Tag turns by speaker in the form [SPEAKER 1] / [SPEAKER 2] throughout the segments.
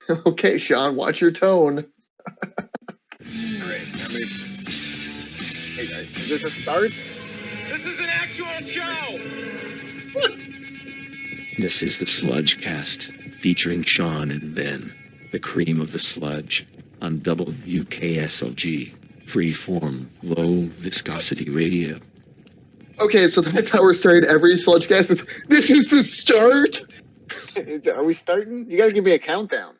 [SPEAKER 1] Okay, Sean, watch your tone.
[SPEAKER 2] All right, hey guys, is this a start?
[SPEAKER 3] This is an actual show!
[SPEAKER 4] This is the Sludecast, featuring Sean and Ben, the cream of the sludge, on WKSLG, freeform, low viscosity radio.
[SPEAKER 1] Okay, so that's how we're starting every Sludecast. This is the start.
[SPEAKER 2] Are we starting? You gotta give me a countdown.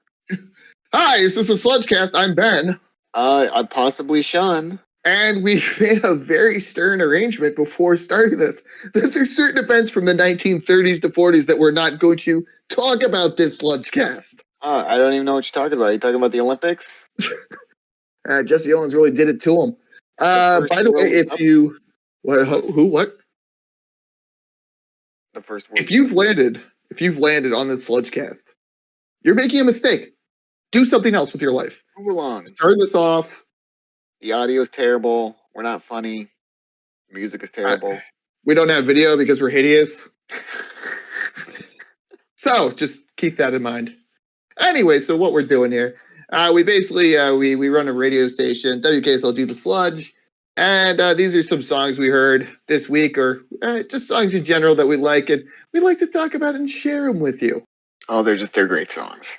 [SPEAKER 1] Hi, this is the Sludecast. I'm Ben.
[SPEAKER 2] I'm possibly Sean.
[SPEAKER 1] And we made a very stern arrangement before starting this, that there's certain events from the 1930s to 40s that we're not going to talk about this Sludecast.
[SPEAKER 2] I don't even know what you're talking about. Are you talking about the Olympics?
[SPEAKER 1] Jesse Owens really did it to him. By the way, if you... What?
[SPEAKER 2] The first word.
[SPEAKER 1] If you've landed on this Sludecast, you're making a mistake. Do something else with your life.
[SPEAKER 2] Move along.
[SPEAKER 1] Turn this off.
[SPEAKER 2] The audio is terrible. We're not funny. The music is terrible.
[SPEAKER 1] We don't have video because we're hideous. So just keep that in mind. Anyway, so what we're doing here, we basically we run a radio station, WKSLG The Sludge, and these are some songs we heard this week, or just songs in general that we like, and we like to talk about and share them with you.
[SPEAKER 2] Oh, they're great songs.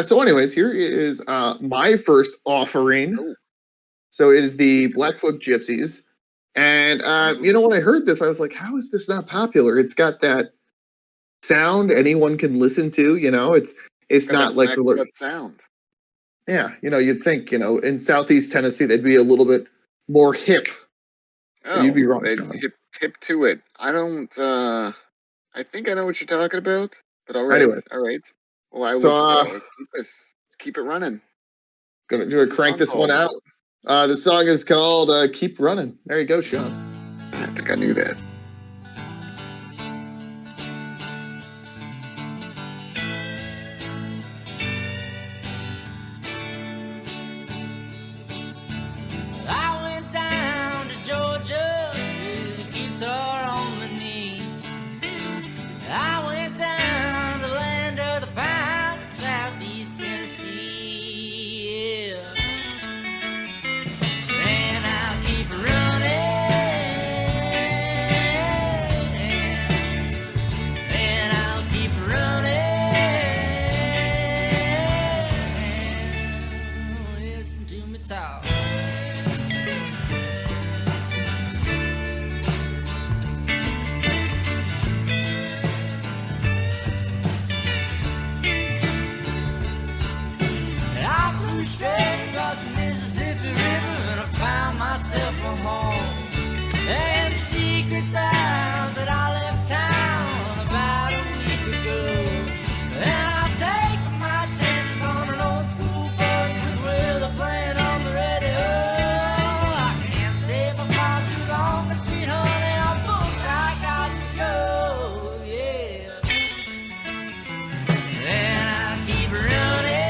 [SPEAKER 1] So anyways, here is my first offering.
[SPEAKER 2] Ooh.
[SPEAKER 1] So it is the Blackfoot Gypsies. And, when I heard this, I was like, how is this not popular? It's got that sound anyone can listen to, it's not like...
[SPEAKER 2] Blackfoot sound.
[SPEAKER 1] Yeah, you'd think, in Southeast Tennessee, they'd be a little bit more hip.
[SPEAKER 2] Oh,
[SPEAKER 1] you'd be wrong,
[SPEAKER 2] hip to it. I don't, I think I know what you're talking about, but all right.
[SPEAKER 1] Anyway.
[SPEAKER 2] All right. Well, let's keep it running.
[SPEAKER 1] Gonna do a crank this one out. The song is called Keep Running. There you go, Sean.
[SPEAKER 2] I think I knew that.
[SPEAKER 5] I went down to Georgia with a guitar on my knee. I went down to the land of the pines, Southeast Tennessee. Yeah. And I'll keep running. And I'll keep running. Listen to me talk. Straight across the Mississippi River, and I found myself a home. And the secret's out that I left town about a week ago. And I'll take my chances on an old school bus with Willa playing on the radio. I can't stay up far too long, but sweet honey, I'm booked, I got to go, yeah. And I'll keep running.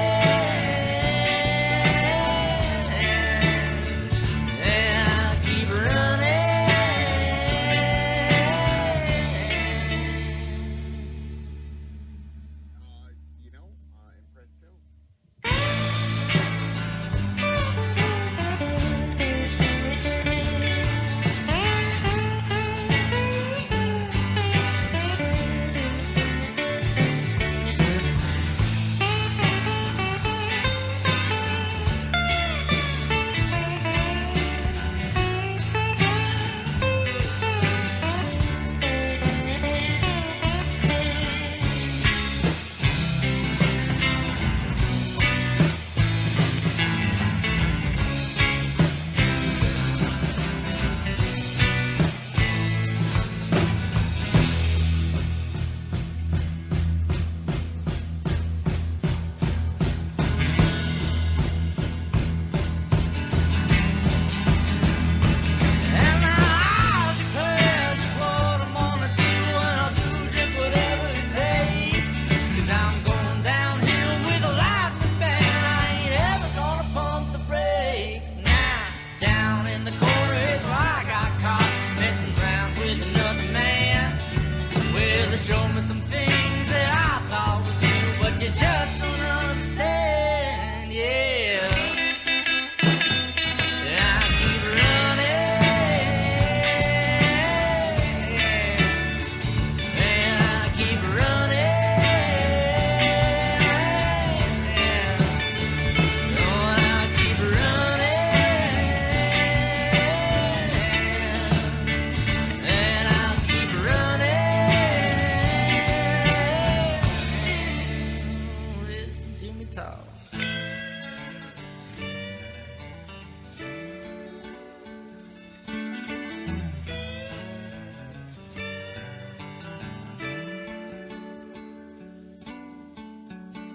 [SPEAKER 5] guitar.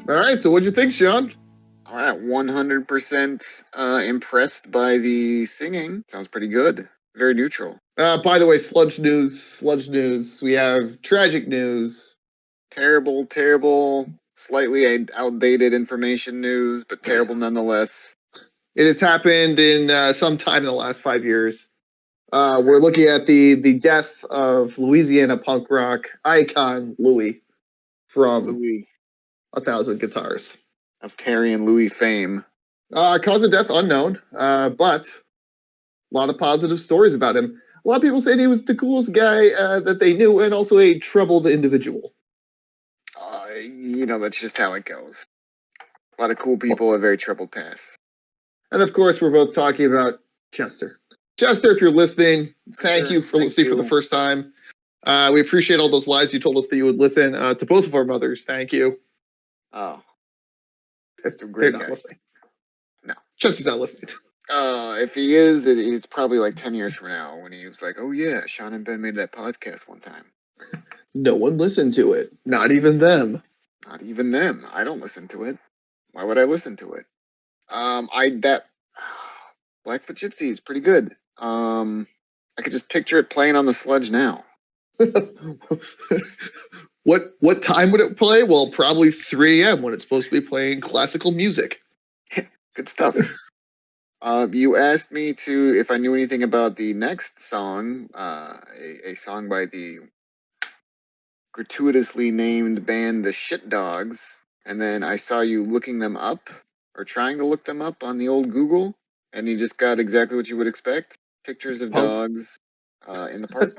[SPEAKER 1] All right, so what'd you think, Sean?
[SPEAKER 2] All right, 100% impressed by the singing. Sounds pretty good. Very neutral.
[SPEAKER 1] By the way, sludge news. We have tragic news.
[SPEAKER 2] Terrible, slightly outdated information news, but terrible nonetheless.
[SPEAKER 1] It has happened in some time in the last 5 years. We're looking at the death of Louisiana punk rock icon Louie from
[SPEAKER 2] Louie,
[SPEAKER 1] 1,000 Guitars.
[SPEAKER 2] of Terry and Louie fame.
[SPEAKER 1] Cause of death unknown, but a lot of positive stories about him. A lot of people said he was the coolest guy that they knew, and also a troubled individual.
[SPEAKER 2] That's just how it goes. A lot of cool people have very troubled pasts.
[SPEAKER 1] And of course, we're both talking about Chester. Chester, if you're listening, thank you for listening for the first time. We appreciate all those lies you told us that you would listen to both of our mothers. Thank you.
[SPEAKER 2] Oh.
[SPEAKER 1] They're not listening.
[SPEAKER 2] No.
[SPEAKER 1] Chester's not listening.
[SPEAKER 2] If he is, it's probably like 10 years from now when he was like, oh yeah, Sean and Ben made that podcast one time.
[SPEAKER 1] No one listened to it. Not even them.
[SPEAKER 2] Not even them. I don't listen to it. Why would I listen to it? Blackfoot Gypsies is pretty good. I could just picture it playing on the sludge now.
[SPEAKER 1] What time would it play? Well, probably 3 a.m. when it's supposed to be playing classical music.
[SPEAKER 2] Good stuff. You asked me if I knew anything about the next song, a song by the gratuitously named band the Shitdogs, and then I saw you looking them up, or trying to look them up on the old Google, and you just got exactly what you would expect. Pictures of dogs in the park.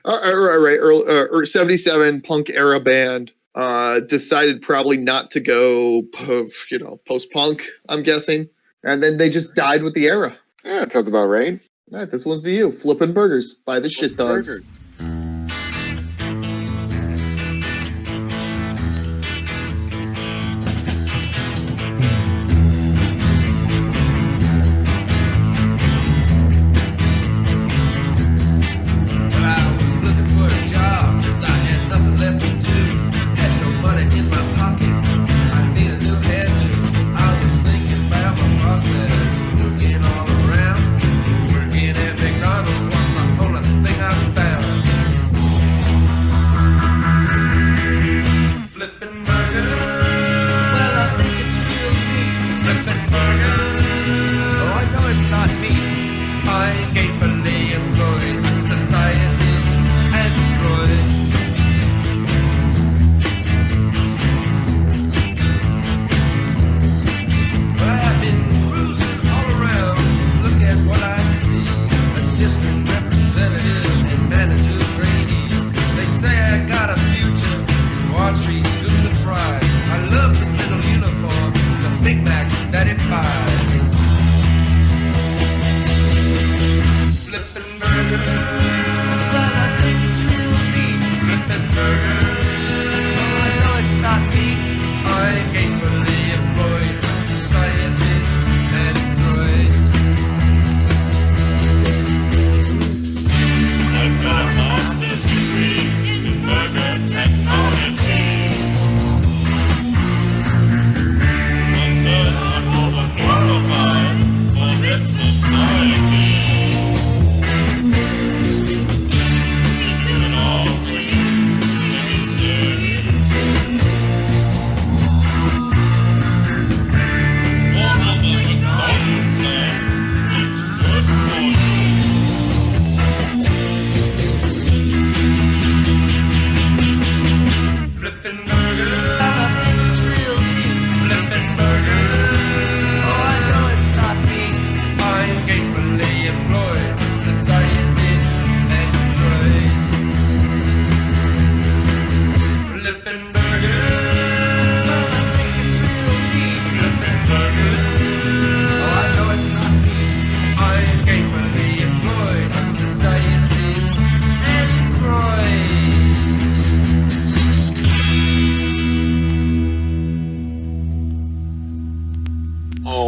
[SPEAKER 1] Right. 77 punk era band decided probably not to go, post-punk, I'm guessing. And then they just died with the era.
[SPEAKER 2] Yeah, that sounds about right.
[SPEAKER 1] All right, this one's to you. Flippin' Burgers by the Shitdogs.
[SPEAKER 6] Thing I found.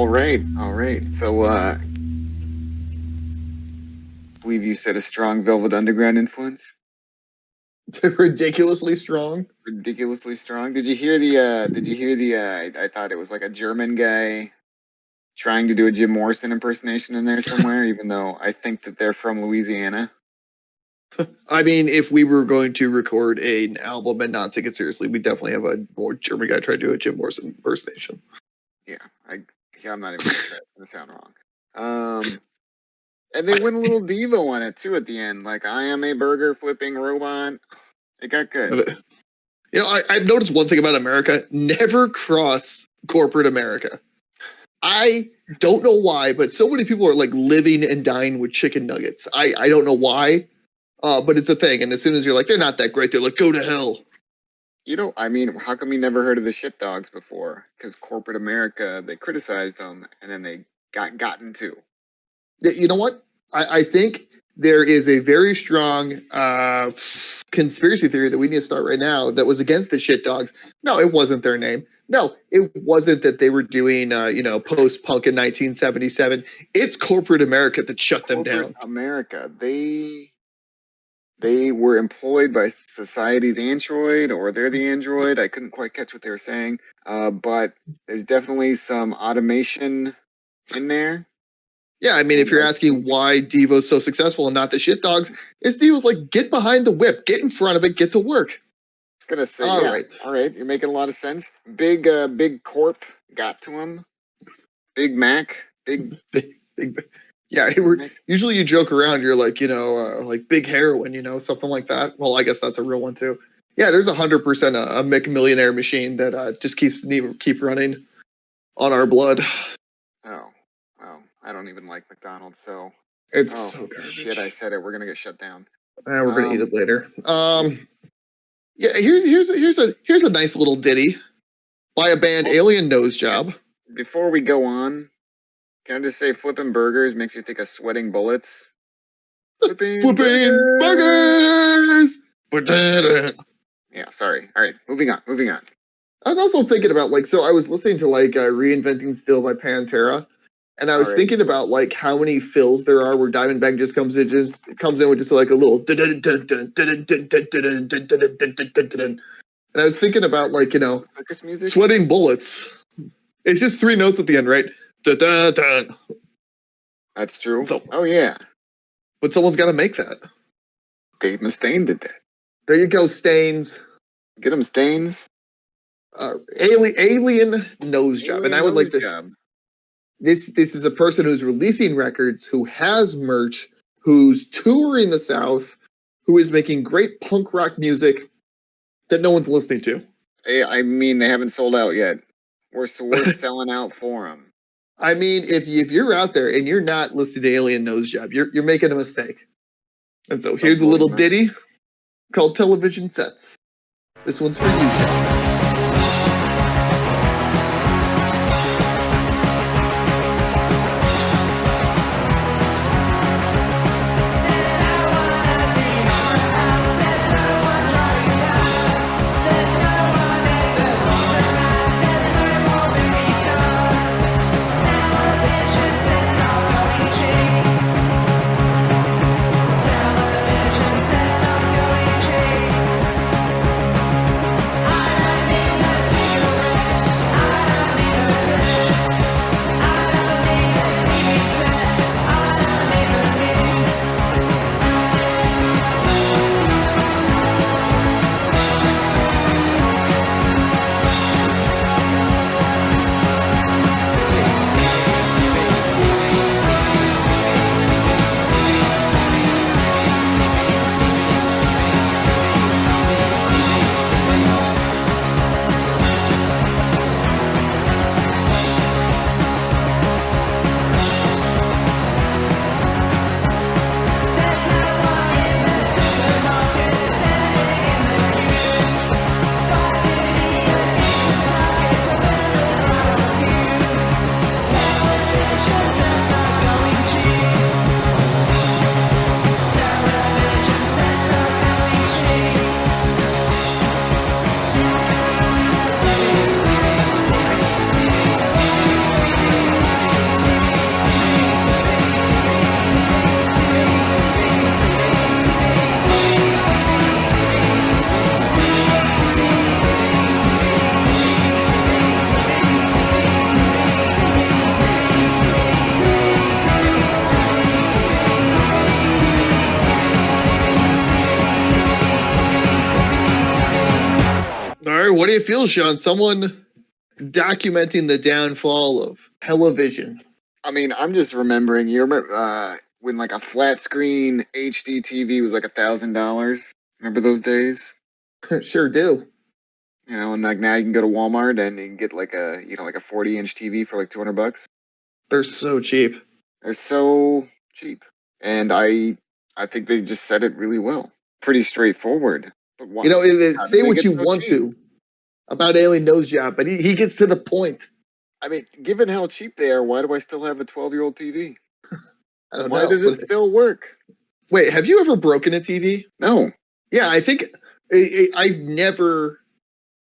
[SPEAKER 2] right. So, I believe you said a strong Velvet Underground influence.
[SPEAKER 1] Ridiculously strong.
[SPEAKER 2] Ridiculously strong. Did you hear the? I thought it was like a German guy trying to do a Jim Morrison impersonation in there somewhere, even though I think that they're from Louisiana.
[SPEAKER 1] I mean, if we were going to record an album and not take it seriously, we definitely have a more German guy try to do a Jim Morrison impersonation.
[SPEAKER 2] Yeah, I'm not even gonna try. It's gonna sound wrong. And they went a little Devo on it too at the end, like I am a burger flipping robot. It got good.
[SPEAKER 1] You know, I've noticed one thing about America: never cross corporate America. I don't know why, but so many people are like living and dying with chicken nuggets. I don't know why, but it's a thing. And as soon as you're like, they're not that great, they're like, go to hell.
[SPEAKER 2] You know, I mean, how come you never heard of the Shitdogs before? Because corporate America, they criticized them, and then they got gotten too.
[SPEAKER 1] You know what? I think there is a very strong conspiracy theory that we need to start right now that was against the Shitdogs. No, it wasn't their name. No, it wasn't that they were doing, post-punk in 1977. It's corporate America that shut them down.
[SPEAKER 2] America, they were employed by society's android, or they're the android. I couldn't quite catch what they were saying, but there's definitely some automation in there.
[SPEAKER 1] Yeah, I mean, if you're asking why Devo's so successful and not the Shitdogs, it's Devo's like, get behind the whip, get in front of it, get to work.
[SPEAKER 2] Gonna say,
[SPEAKER 1] all
[SPEAKER 2] yeah.
[SPEAKER 1] right.
[SPEAKER 2] All right, you're making a lot of sense. Big Corp got to him. Big Mac, big.
[SPEAKER 1] Yeah, usually you joke around. You're like, like big heroin, something like that. Well, I guess that's a real one too. Yeah, there's 100% a McMillionaire machine that just keep running on our blood.
[SPEAKER 2] Oh, well, I don't even like McDonald's, so
[SPEAKER 1] it's so garbage.
[SPEAKER 2] Shit, I said it. We're gonna get shut down.
[SPEAKER 1] We're gonna eat it later. Yeah, here's a nice little ditty by a band, Alien Nose Job.
[SPEAKER 2] Before we go on, can I just say flipping burgers makes you think of sweating bullets? Flipping
[SPEAKER 1] burgers!
[SPEAKER 2] Yeah, sorry. All right, moving on.
[SPEAKER 1] I was also thinking about, so I was listening to, Reinventing Steel by Pantera, and I was thinking about, how many fills there are where Diamondback just comes in with just, a little... And I was thinking about,
[SPEAKER 2] music?
[SPEAKER 1] Sweating bullets. It's just 3 notes at the end, right?
[SPEAKER 2] That's true.
[SPEAKER 1] So,
[SPEAKER 2] oh, yeah.
[SPEAKER 1] But someone's got to make that.
[SPEAKER 2] Dave Mustaine did that.
[SPEAKER 1] There you go, Stains.
[SPEAKER 2] Get him, Stains.
[SPEAKER 1] Alien Nose Job. And I would like to... This is a person who's releasing records, who has merch, who's touring the South, who is making great punk rock music that no one's listening to.
[SPEAKER 2] I mean, they haven't sold out yet. We're selling out for them.
[SPEAKER 1] I mean, if you're out there and you're not listening to Alien Nose Job, you're making a mistake. And so here's a little ditty called Television Sets. This one's for you, Sean.
[SPEAKER 5] I
[SPEAKER 1] it feel, Sean? Someone documenting the downfall of television.
[SPEAKER 2] I mean, I'm just remembering. You remember when like a flat screen HD TV was like $1,000? Remember those days?
[SPEAKER 1] Sure do.
[SPEAKER 2] You know, and like now you can go to Walmart and you can get like a 40-inch TV for like $200.
[SPEAKER 1] They're so cheap.
[SPEAKER 2] They're so cheap, and I think they just said it really well. Pretty straightforward. But why,
[SPEAKER 1] say what you want to about Alien Nose Job, but he gets to the point.
[SPEAKER 2] I mean, given how cheap they are, why do I still have a 12-year-old TV?
[SPEAKER 1] I don't know.
[SPEAKER 2] Why does it still work?
[SPEAKER 1] Wait, have you ever broken a TV?
[SPEAKER 2] No.
[SPEAKER 1] Yeah, I think I've never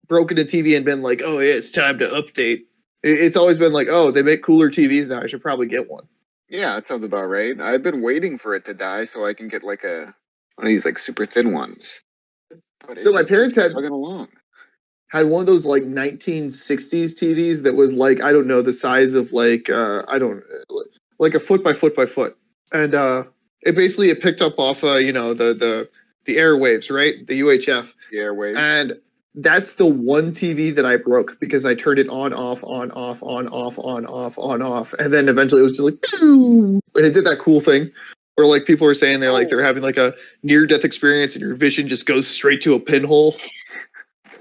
[SPEAKER 1] broken a TV and been like, oh, yeah, it's time to update. It's always been like, oh, they make cooler TVs now. I should probably get one.
[SPEAKER 2] Yeah, that sounds about right. I've been waiting for it to die so I can get like one of these like super thin ones. But
[SPEAKER 1] so my parents had
[SPEAKER 2] one
[SPEAKER 1] of those like 1960s TVs that was like, I don't know, the size of like like a foot by foot by foot, and it picked up off the airwaves, right? The UHF.
[SPEAKER 2] The airwaves.
[SPEAKER 1] And that's the one TV that I broke because I turned it on, off, on, off, on, off, on, off, on, off. And then eventually it was just like, pew! And it did that cool thing where like people were saying they're having like a near-death experience and your vision just goes straight to a pinhole.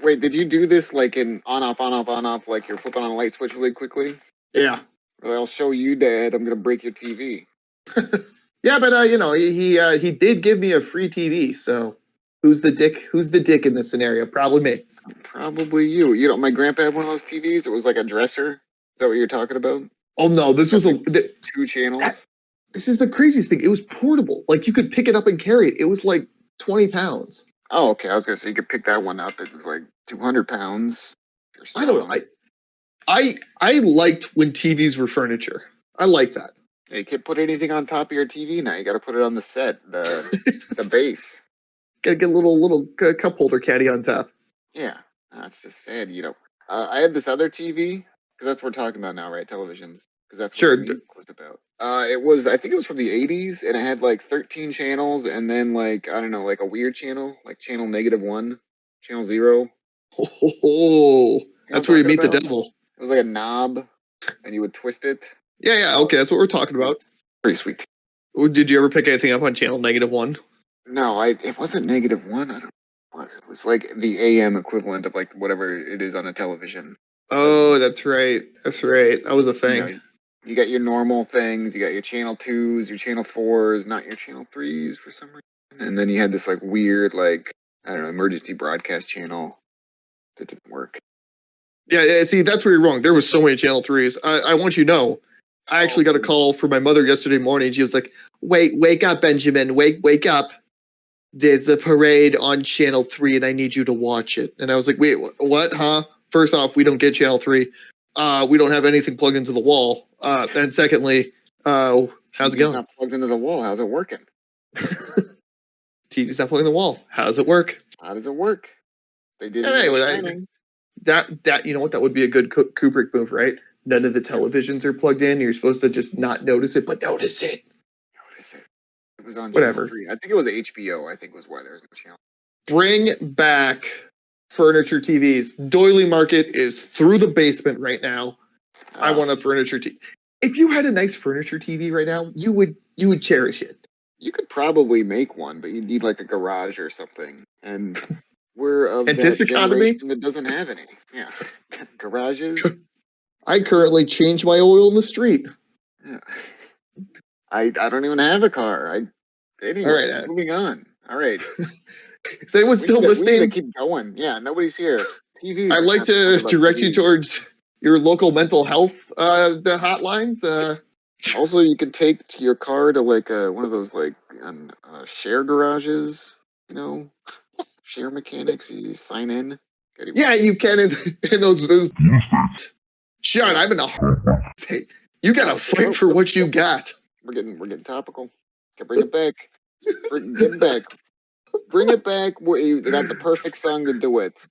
[SPEAKER 2] Wait, did you do this like in on, off, like you're flipping on a light switch really quickly?
[SPEAKER 1] Yeah.
[SPEAKER 2] Well, I'll show you, Dad. I'm going to break your TV.
[SPEAKER 1] Yeah, but he did give me a free TV, so... Who's the dick in this scenario? Probably me.
[SPEAKER 2] Probably you. You know, my grandpa had one of those TVs. It was like a dresser. Is that what you're talking about?
[SPEAKER 1] Oh no, this was
[SPEAKER 2] two channels.
[SPEAKER 1] This is the craziest thing. It was portable. Like you could pick it up and carry it. It was like 20 pounds.
[SPEAKER 2] Oh, okay. I was gonna say you could pick that one up. It was like 200 pounds.
[SPEAKER 1] I don't know. I liked when TVs were furniture. I like that.
[SPEAKER 2] Yeah, you can't put anything on top of your TV now. You got to put it on the set, the base.
[SPEAKER 1] Gotta get a little cup holder caddy on top.
[SPEAKER 2] Yeah, that's just sad. I had this other TV because that's what we're talking about now, right? Televisions, because that's what the music was about. I think it was from the 80s, and it had like 13 channels, and then like I don't know, like a weird channel, like channel -1, channel 0.
[SPEAKER 1] Oh, that's where you meet the devil.
[SPEAKER 2] It was like a knob, and you would twist it.
[SPEAKER 1] Yeah. Okay, that's what we're talking about.
[SPEAKER 2] Pretty sweet.
[SPEAKER 1] Did you ever pick anything up on channel -1?
[SPEAKER 2] No, it wasn't -1. I don't know what it was. It was like the AM equivalent of like whatever it is on a television.
[SPEAKER 1] Oh, that's right. That was a thing.
[SPEAKER 2] You got your normal things. You got your channel 2s, your channel 4s, not your channel 3s for some reason. And then you had this like weird, like, I don't know, emergency broadcast channel that didn't work.
[SPEAKER 1] Yeah, see, that's where you're wrong. There was so many channel 3s. I want you to know, I actually got a call from my mother yesterday morning. She was like, wake up, Benjamin. Wake up. There's the parade on channel 3 and I need you to watch it. And I was like, wait, what, huh? First off, we don't get channel 3. We don't have anything plugged into the wall. And secondly, how's it going?
[SPEAKER 2] It's not plugged into the wall. How's it working?
[SPEAKER 1] TV's not plugged in the wall. How does it work?
[SPEAKER 2] How does it work? They did
[SPEAKER 1] that you know what? That would be a good Kubrick move, right? None of the televisions are plugged in. You're supposed to just not notice it, but notice it.
[SPEAKER 2] It was on
[SPEAKER 1] whatever.
[SPEAKER 2] Channel 3. I think it was HBO. I think was why there was no channel.
[SPEAKER 1] Bring back furniture TVs. Doily Market is through the basement right now. I want a furniture TV. If you had a nice furniture TV right now, you would cherish it.
[SPEAKER 2] You could probably make one, but you'd need like a garage or something. And we're of that
[SPEAKER 1] this economy
[SPEAKER 2] that doesn't have any. Yeah, garages.
[SPEAKER 1] I currently change my oil in the street.
[SPEAKER 2] Yeah. I don't even have a car. Anyway,
[SPEAKER 1] all right,
[SPEAKER 2] moving on. All right.
[SPEAKER 1] Is anyone still listening?
[SPEAKER 2] We need to keep going. Yeah, nobody's here. TV.
[SPEAKER 1] I'd like to direct you towards your local mental health the hotlines.
[SPEAKER 2] Also, you could take your car to like one of those like share garages. You know, share mechanics. You sign in.
[SPEAKER 1] Yeah, you can in those. Sean, I'm in a state. You gotta fight for what you got.
[SPEAKER 2] We're getting topical. Bring it back. Get it back. Bring it back. You got the perfect song to do it.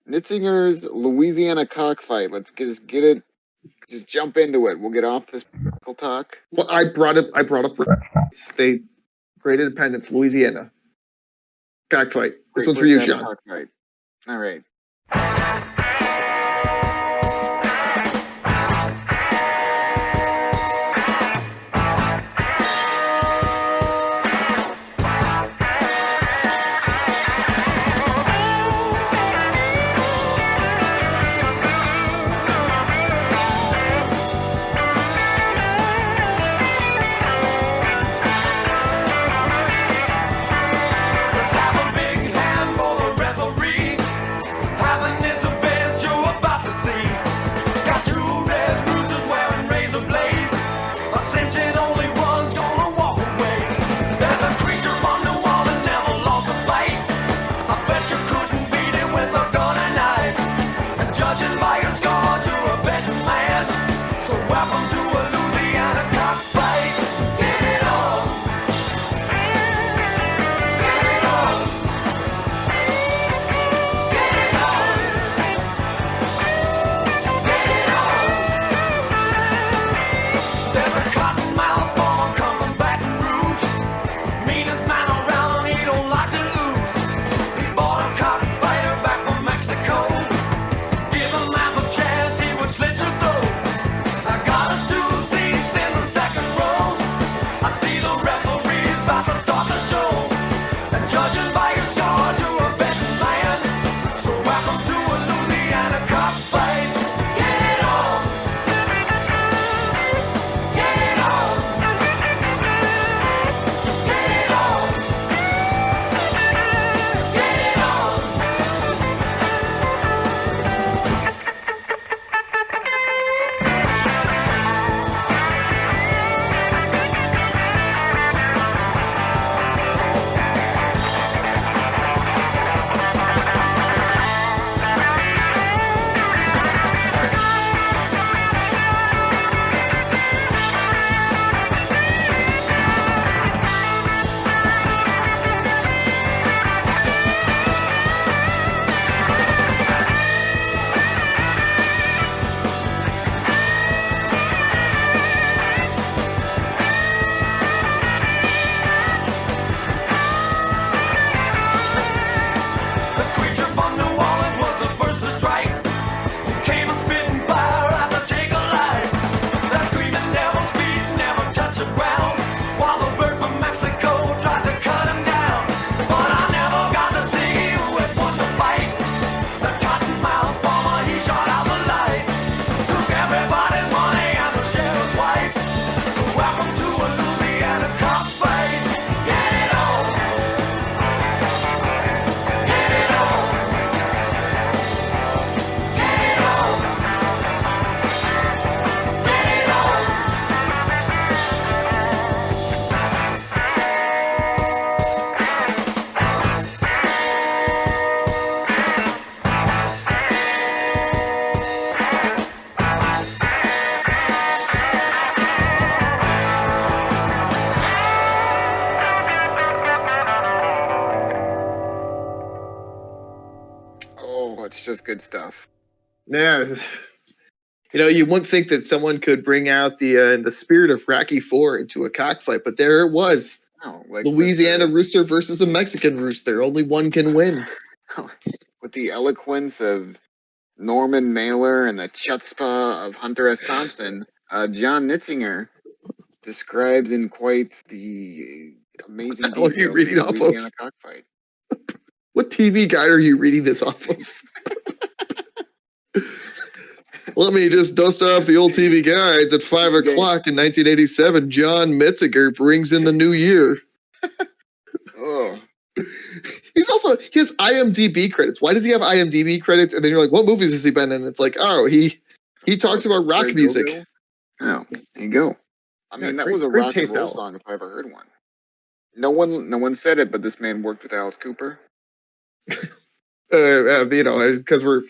[SPEAKER 2] Nitzinger's Louisiana Cockfight. Let's just get it. Just jump into it. We'll get off this talk.
[SPEAKER 1] Well, I brought up State, Great Independence, Louisiana. Cockfight. This one's for you, Sean.
[SPEAKER 2] Cockfight. All right. good stuff.
[SPEAKER 1] Yeah. You know, you wouldn't think that someone could bring out the spirit of Rocky IV into a cockfight, but there it was.
[SPEAKER 2] No, like
[SPEAKER 1] Louisiana rooster versus a Mexican rooster. Only one can win.
[SPEAKER 2] With the eloquence of Norman Mailer and the chutzpah of Hunter S. Thompson, John Nitzinger describes in quite the amazing
[SPEAKER 1] What the hell are you
[SPEAKER 2] detail
[SPEAKER 1] reading
[SPEAKER 2] the
[SPEAKER 1] off of?
[SPEAKER 2] Louisiana cockfight.
[SPEAKER 1] What TV guide are you reading this off of? Let me just dust off the old TV guides. At 5 o'clock in 1987, John Metziger brings in the new year.
[SPEAKER 2] Oh,
[SPEAKER 1] He has IMDb credits. Why does he have IMDb credits? And then you're like, what movies has he been in? It's like, oh, he talks about rock
[SPEAKER 2] Great
[SPEAKER 1] music.
[SPEAKER 2] Go-Go? Oh, there you go. I mean, that
[SPEAKER 1] great-
[SPEAKER 2] was a
[SPEAKER 1] great
[SPEAKER 2] rock and
[SPEAKER 1] taste,
[SPEAKER 2] roll
[SPEAKER 1] Alice.
[SPEAKER 2] song if I ever heard one. No one said it, but this man worked with Alice Cooper.
[SPEAKER 1] You know, because we're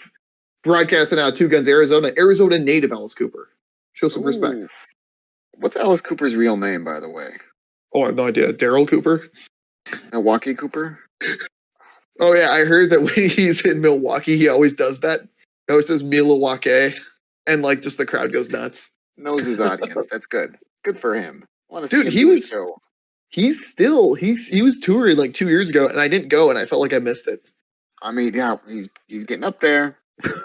[SPEAKER 1] broadcasting out Two Guns, Arizona native Alice Cooper. Show some respect.
[SPEAKER 2] Ooh. What's Alice Cooper's real name, by the way?
[SPEAKER 1] Oh, I have no idea. Daryl Cooper?
[SPEAKER 2] Milwaukee Cooper?
[SPEAKER 1] Oh, yeah. I heard that when he's in Milwaukee, he always does that. He always says Milwaukee, and like just the crowd goes nuts.
[SPEAKER 2] Knows his audience. That's good. Good for him. I want to
[SPEAKER 1] Dude,
[SPEAKER 2] see him
[SPEAKER 1] he
[SPEAKER 2] do a
[SPEAKER 1] was-
[SPEAKER 2] show.
[SPEAKER 1] He was touring like 2 years ago, and I didn't go, and I felt like I missed it.
[SPEAKER 2] I mean, yeah, he's getting up there.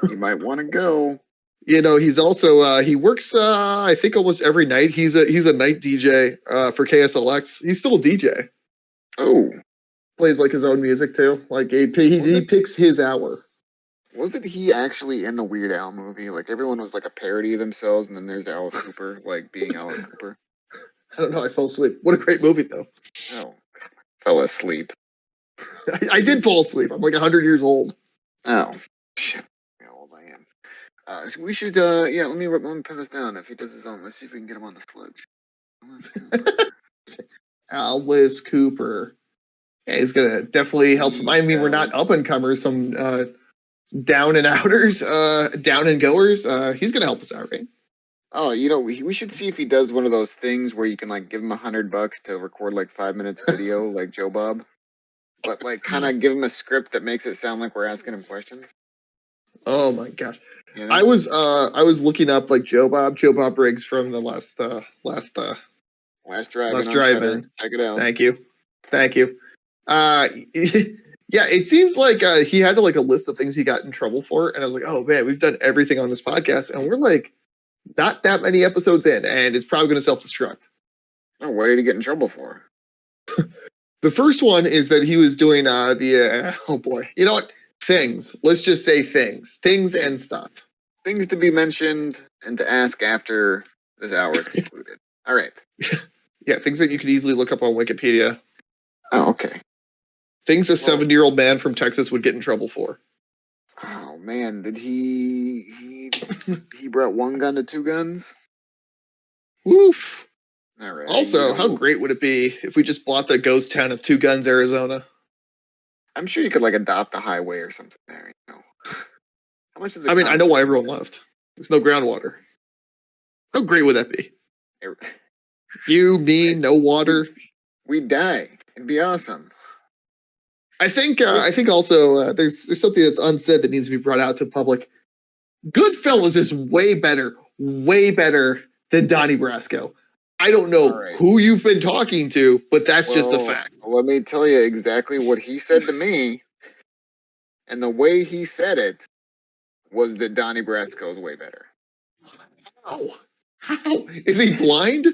[SPEAKER 2] You might want to go.
[SPEAKER 1] You know, he's also he works I think almost every night. He's a night DJ for KSLX. He's still a DJ.
[SPEAKER 2] Oh,
[SPEAKER 1] Plays like his own music too. Like he picks his hour.
[SPEAKER 2] wasn't he actually in the Weird Al movie? Like everyone was like a parody of themselves, and then there's Alice Cooper, like being Alice Cooper.
[SPEAKER 1] I don't know. I fell asleep. What a great movie though.
[SPEAKER 2] Oh, fell asleep.
[SPEAKER 1] I did fall asleep. I'm like 100 years old.
[SPEAKER 2] Oh, shit. How old I am. So we should, yeah, let me put this down. If he does his own, let's see if we can get him on the sludge.
[SPEAKER 1] Alice Cooper. Yeah, he's gonna definitely help some. I mean, we're not up and comers, some down and outers, down and goers. He's gonna help us out, right?
[SPEAKER 2] Oh, you know, we should see if he does one of those things where you can like give him $100 to record like 5 minutes video, like Joe Bob, but like kind of give him a script that makes it sound like we're asking him questions.
[SPEAKER 1] Oh my gosh.
[SPEAKER 2] You know?
[SPEAKER 1] I was looking up like Joe Bob Riggs from the last drive-in.
[SPEAKER 2] Check it out.
[SPEAKER 1] Thank you. Yeah, it seems like he had like a list of things he got in trouble for, and I was like, oh man, we've done everything on this podcast, and we're like not that many episodes in, and it's probably going to self-destruct.
[SPEAKER 2] Oh, what did he get in trouble for?
[SPEAKER 1] The first one is that he was doing oh boy, you know what? Things. Let's just say things and stuff.
[SPEAKER 2] Things to be mentioned and to ask after this hour is concluded. All right.
[SPEAKER 1] Yeah, things that you could easily look up on Wikipedia.
[SPEAKER 2] Oh, okay.
[SPEAKER 1] Things a 70-year-old man from Texas would get in trouble for.
[SPEAKER 2] Oh man, did he brought one gun to two guns?
[SPEAKER 1] Woof.
[SPEAKER 2] All right.
[SPEAKER 1] Also, how great would it be if we just bought the ghost town of Two Guns, Arizona?
[SPEAKER 2] I'm sure you could like adopt a highway or something there. You know. How much is it?
[SPEAKER 1] I mean, I know why everyone left. There's no groundwater. How great would that be? You, me, no water.
[SPEAKER 2] We'd die. It'd be awesome.
[SPEAKER 1] I think also there's something that's unsaid that needs to be brought out to public. Goodfellas is way better than Donnie Brasco. I don't know who you've been talking to, but that's just the fact.
[SPEAKER 2] Let me tell you exactly what he said to me. And the way he said it was that Donnie Brasco is way better.
[SPEAKER 1] How? Is he blind?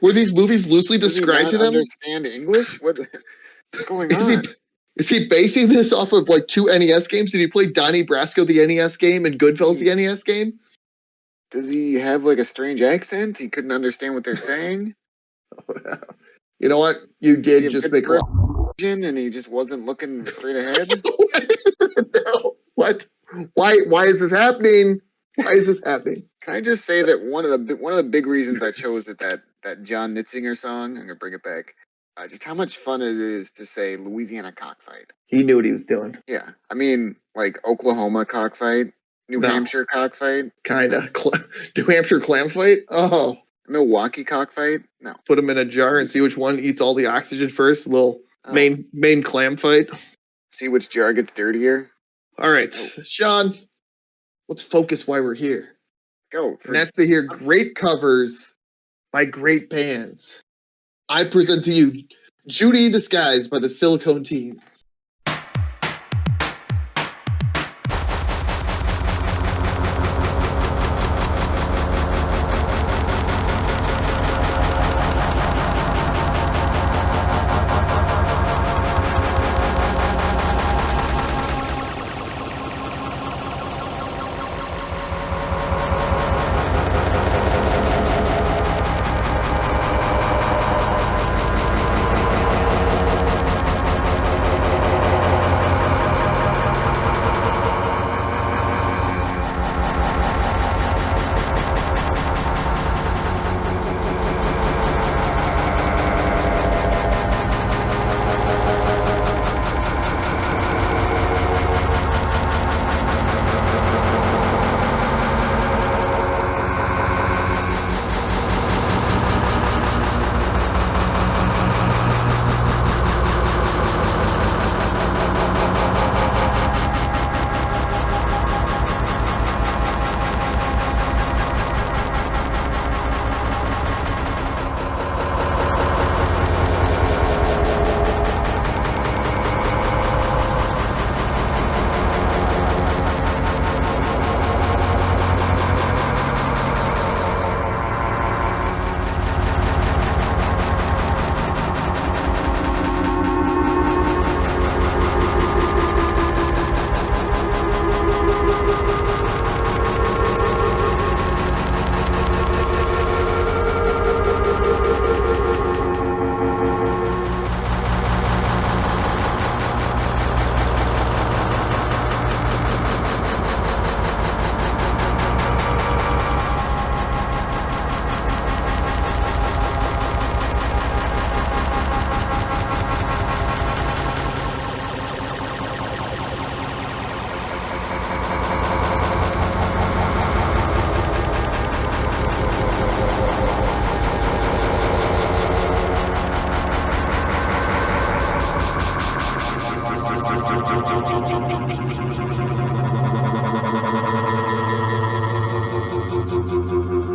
[SPEAKER 1] Were these movies loosely described to them?
[SPEAKER 2] Understand English? What's going on?
[SPEAKER 1] Is he basing this off of like two NES games? Did he play Donnie Brasco the NES game and Goodfellas the NES game?
[SPEAKER 2] Does he have like a strange accent? He couldn't understand what they're saying?
[SPEAKER 1] You know what? You did just make a
[SPEAKER 2] and he just wasn't looking straight ahead?
[SPEAKER 1] No. What? Why is this happening? Why is this happening?
[SPEAKER 2] Can I just say that one of the big reasons I chose that John Nitzinger song, I'm gonna bring it back, just how much fun it is to say Louisiana cockfight.
[SPEAKER 1] He knew what he was doing.
[SPEAKER 2] Yeah, I mean like Oklahoma cockfight, New Hampshire cockfight,
[SPEAKER 1] kinda. New Hampshire clam fight. Oh,
[SPEAKER 2] Milwaukee cockfight. No,
[SPEAKER 1] put them in a jar and see which one eats all the oxygen first. Little main clam fight.
[SPEAKER 2] See which jar gets dirtier.
[SPEAKER 1] All right, Sean. let's focus why we're here.
[SPEAKER 2] Go.
[SPEAKER 1] And that's to hear great covers by great bands. I present to you Judy in Disguise by the Silicone Teens.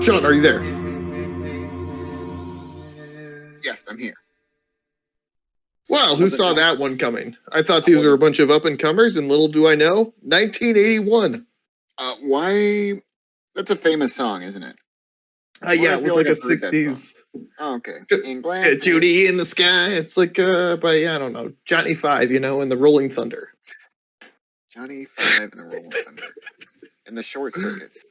[SPEAKER 1] Sean, are you there?
[SPEAKER 2] Yes, I'm here.
[SPEAKER 1] Wow, who saw that one coming? I thought these were a bunch of up-and-comers, and little do I know, 1981.
[SPEAKER 2] Why? That's a famous song, isn't it?
[SPEAKER 1] Yeah, it was like a 60s.
[SPEAKER 2] Oh, okay.
[SPEAKER 1] Judy in the Sky. It's like by, I don't know, Johnny Five, you know, and the Rolling Thunder.
[SPEAKER 2] Johnny Five and the Rolling Thunder. And the Short Circuits.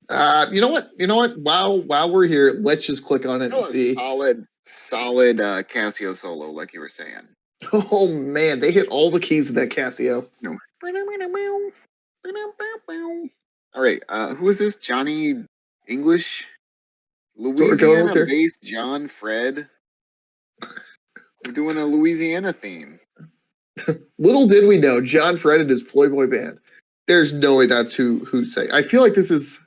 [SPEAKER 1] You know what? While we're here, let's just click on it and see.
[SPEAKER 2] Solid Casio solo, like you were saying.
[SPEAKER 1] Oh man, they hit all the keys of that Casio.
[SPEAKER 2] No. All right, who is this? Johnny English? Louisiana based John Fred. We're doing a Louisiana theme.
[SPEAKER 1] Little did we know, John Fred and his Playboy band. There's no way that's who's saying. I feel like this is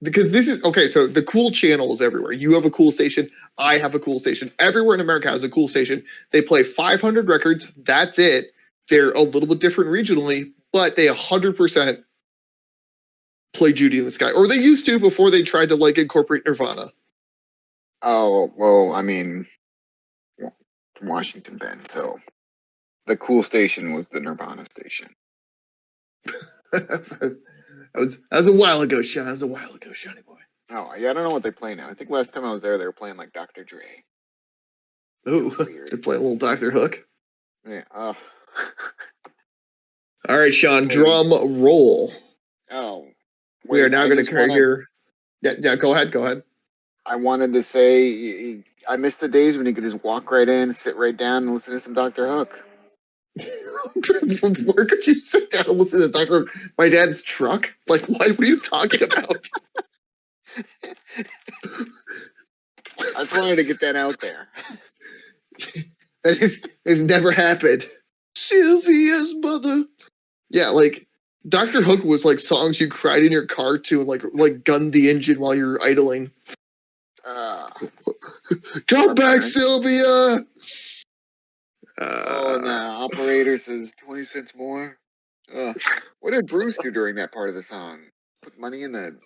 [SPEAKER 1] because this is okay. So the cool channel is everywhere. You have a cool station. I have a cool station. Everywhere in America has a cool station. They play 500 records. That's it. They're a little bit different regionally, but they 100% play Judy in the Sky, or they used to before they tried to like incorporate Nirvana.
[SPEAKER 2] Oh well, I mean, from Washington, Ben. So the cool station was the Nirvana station.
[SPEAKER 1] That was a while ago, Sean. That was a while ago, Shawnee boy.
[SPEAKER 2] Oh yeah, I don't know what they play now. I think last time I was there, they were playing like Dr. Dre.
[SPEAKER 1] Ooh, they play a little Dr. Hook.
[SPEAKER 2] Yeah.
[SPEAKER 1] All right, Sean. Drum roll.
[SPEAKER 2] Oh.
[SPEAKER 1] We are now going to hear. Yeah. Go ahead.
[SPEAKER 2] I wanted to say I miss the days when you could just walk right in, sit right down, and listen to some Dr. Hook.
[SPEAKER 1] Where could you sit down and listen to Dr. Hook? My dad's truck? Like, what are you talking about?
[SPEAKER 2] I just wanted to get that out there.
[SPEAKER 1] That has never happened. Sylvia's mother. Yeah, like Dr. Hook was like songs you cried in your car to and like gunned the engine while you're idling. Come back, Sylvia!
[SPEAKER 2] And the operator says 20 cents more. What did Bruce do during that part of the song? Put money in the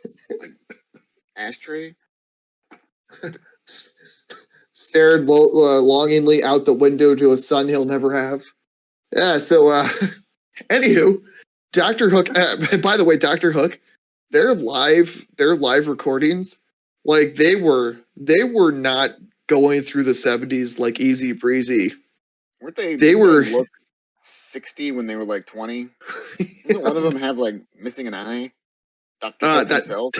[SPEAKER 2] ashtray?
[SPEAKER 1] Stared longingly out the window to a son he'll never have. Yeah, so, anywho, Dr. Hook, by the way, Dr. Hook, their live recordings, like, they were not going through the 70s like easy breezy.
[SPEAKER 2] Weren't they?
[SPEAKER 1] They were
[SPEAKER 2] look 60 when they were like 20. Didn't one of them have like missing an eye? Dr. Hook himself.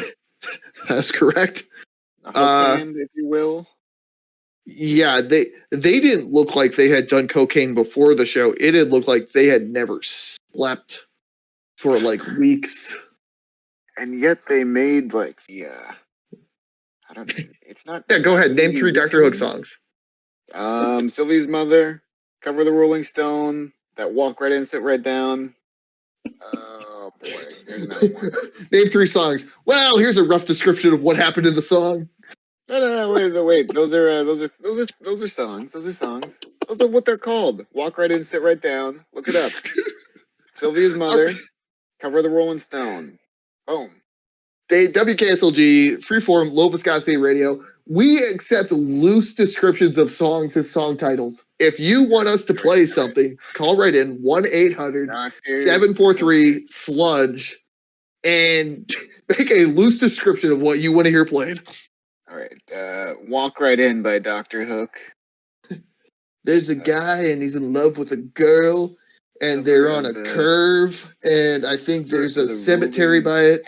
[SPEAKER 1] That's correct.
[SPEAKER 2] A hook hand, if you will.
[SPEAKER 1] Yeah, they didn't look like they had done cocaine before the show. It had looked like they had never slept for like weeks.
[SPEAKER 2] And yet they made like the I don't know. It's not.
[SPEAKER 1] Yeah, go ahead. Name 3 Dr. Hook songs.
[SPEAKER 2] Sylvie's Mother, Cover the Rolling Stone, That Walk Right In, Sit Right Down. Oh boy, there's another one.
[SPEAKER 1] Name 3 songs. Well, here's a rough description of what happened in the song.
[SPEAKER 2] No, wait. Those are songs. Those are songs. Those are what they're called. Walk Right In, Sit Right Down. Look it up. Sylvia's Mother, Cover the Rolling Stone. Boom.
[SPEAKER 1] WKSLG, freeform, low viscosity radio. We accept loose descriptions of songs as song titles. If you want us to play something, call right in 1-800-743-SLUDGE and make a loose description of what you want to hear played.
[SPEAKER 2] All right. Walk Right In by Dr. Hook.
[SPEAKER 1] There's a guy and he's in love with a girl and they're on a curve and I think there's a cemetery by it.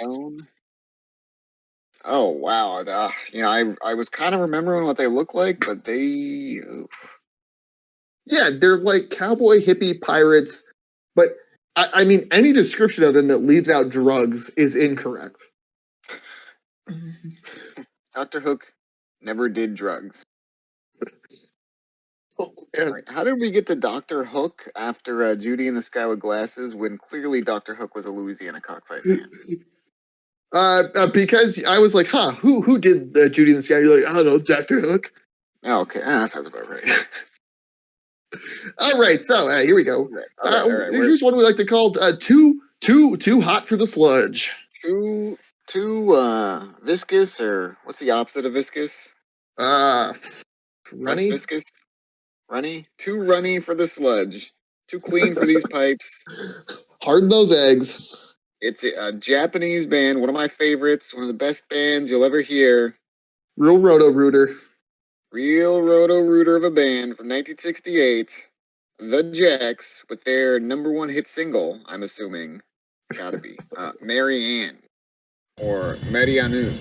[SPEAKER 2] Oh, wow. I was kind of remembering what they look like, but they...
[SPEAKER 1] Yeah, they're like cowboy hippie pirates, but I mean, any description of them that leaves out drugs is incorrect.
[SPEAKER 2] Dr. Hook never did drugs.
[SPEAKER 1] Oh, man.
[SPEAKER 2] Right. How did we get to Dr. Hook after Judy in the Sky with Glasses when clearly Dr. Hook was a Louisiana Cockfight fan?
[SPEAKER 1] Because I was like, who did Judy in the Sky? You're like, I don't know, Dr. Hook.
[SPEAKER 2] Oh, okay, that sounds about right.
[SPEAKER 1] All right, so here we go.
[SPEAKER 2] All right.
[SPEAKER 1] Here's what we like to call too hot for the sludge.
[SPEAKER 2] Too viscous, or what's the opposite of viscous?
[SPEAKER 1] Runny.
[SPEAKER 2] Viscous. Runny. Too runny for the sludge. Too clean for these pipes.
[SPEAKER 1] Harden those eggs.
[SPEAKER 2] It's a Japanese band, one of my favorites, one of the best bands you'll ever hear.
[SPEAKER 1] Real Roto-Rooter
[SPEAKER 2] of a band from 1968, The Jacks, with their #1 hit single, I'm assuming. Gotta be. Mary Ann. Or Marianu.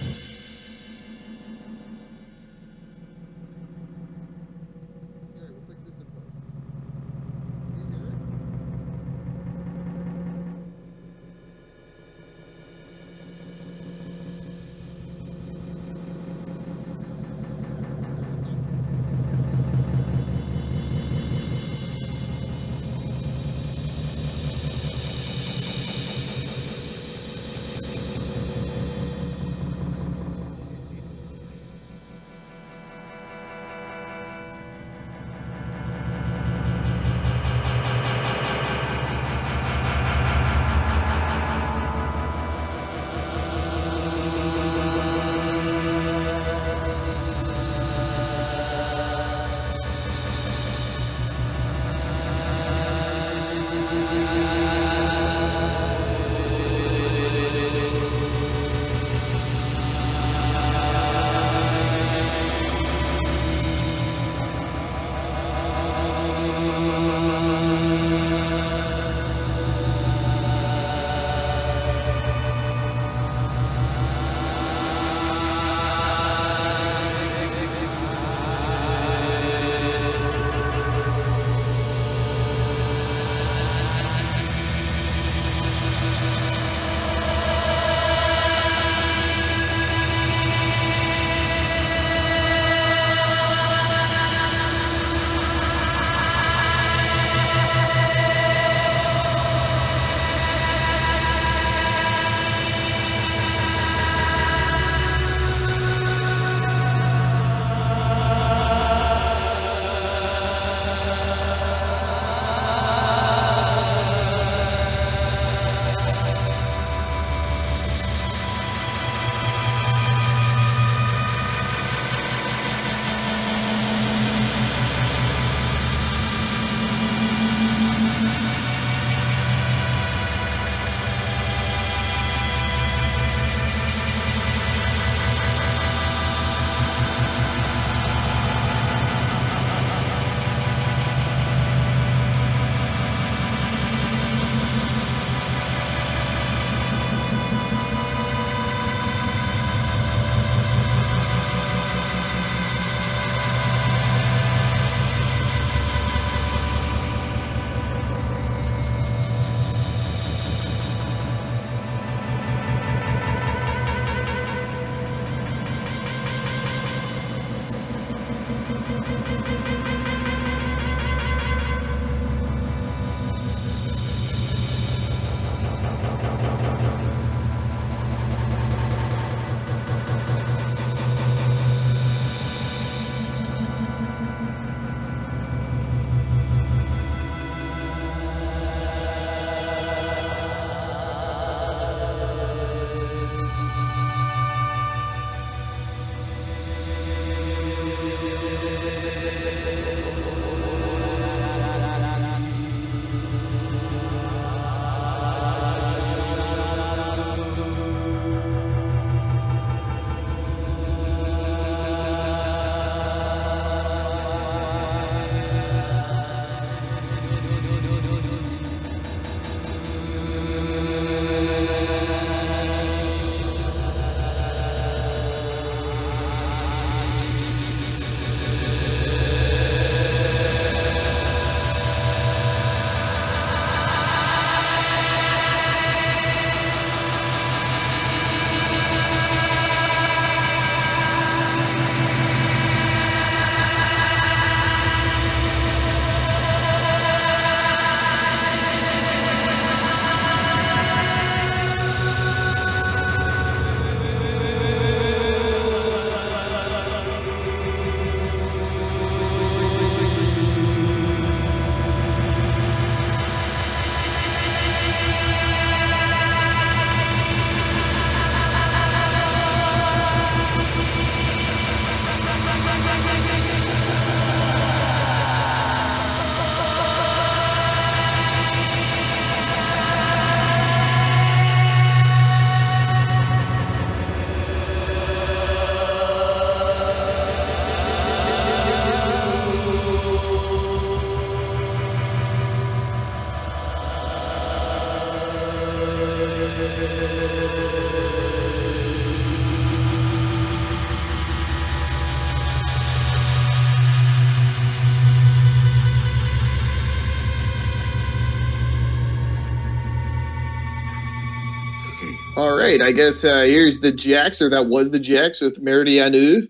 [SPEAKER 1] right. I guess here's the Jacks, or that was the Jacks with Meridianu.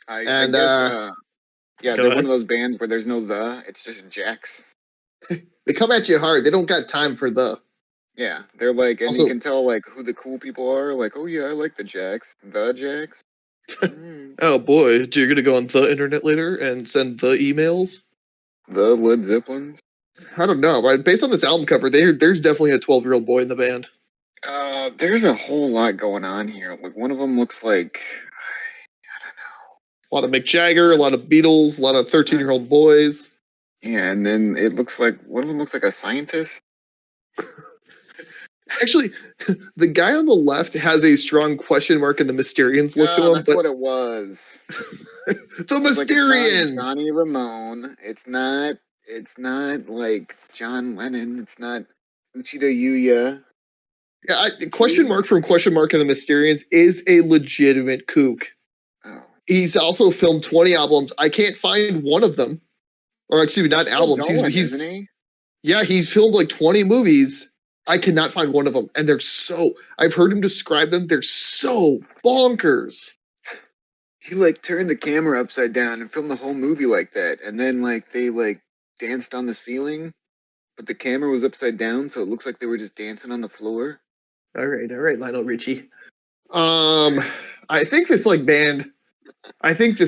[SPEAKER 2] I
[SPEAKER 1] And,
[SPEAKER 2] guess, yeah,
[SPEAKER 1] go
[SPEAKER 2] they're
[SPEAKER 1] ahead.
[SPEAKER 2] one of those bands where there's no the, it's just Jacks.
[SPEAKER 1] They come at you hard. They don't got time for the.
[SPEAKER 2] Yeah, they're like, and
[SPEAKER 1] Also-
[SPEAKER 2] you can tell like who the cool people are. Like, oh yeah, I like the Jacks. The Jacks.
[SPEAKER 1] Oh boy, you're gonna go on the internet later and send the emails?
[SPEAKER 2] The Led Zeppelins.
[SPEAKER 1] I don't know. But based on this album cover, there's definitely a 12-year-old boy in the band.
[SPEAKER 2] There's a whole lot going on here. Like one of them looks like,
[SPEAKER 1] A lot of Mick Jagger, a lot of Beatles, a lot of 13-year-old boys.
[SPEAKER 2] yeah, and then it looks like one of them looks like a scientist.
[SPEAKER 1] Actually, the guy on the left has a strong question mark in the Mysterians look to him.
[SPEAKER 2] That's
[SPEAKER 1] But
[SPEAKER 2] what it was.
[SPEAKER 1] the
[SPEAKER 2] It's like, it's
[SPEAKER 1] Mysterians!
[SPEAKER 2] not Johnny Ramone. It's not like John Lennon. It's not Uchida Yuya.
[SPEAKER 1] Yeah, question mark from question mark in the Mysterians is a legitimate kook.
[SPEAKER 2] Oh.
[SPEAKER 1] He's also filmed 20 albums. I can't find one of them. Or excuse me, not
[SPEAKER 2] Still
[SPEAKER 1] albums.
[SPEAKER 2] going,
[SPEAKER 1] He's
[SPEAKER 2] isn't he?
[SPEAKER 1] yeah, he's filmed like 20 movies. I cannot find one of them. And I've heard him describe them. They're so bonkers.
[SPEAKER 2] He like turned the camera upside down and filmed the whole movie like that. And then like they like danced on the ceiling, but the camera was upside down, so it looks like they were just dancing on the floor.
[SPEAKER 1] All right, Lionel Richie. I think this band,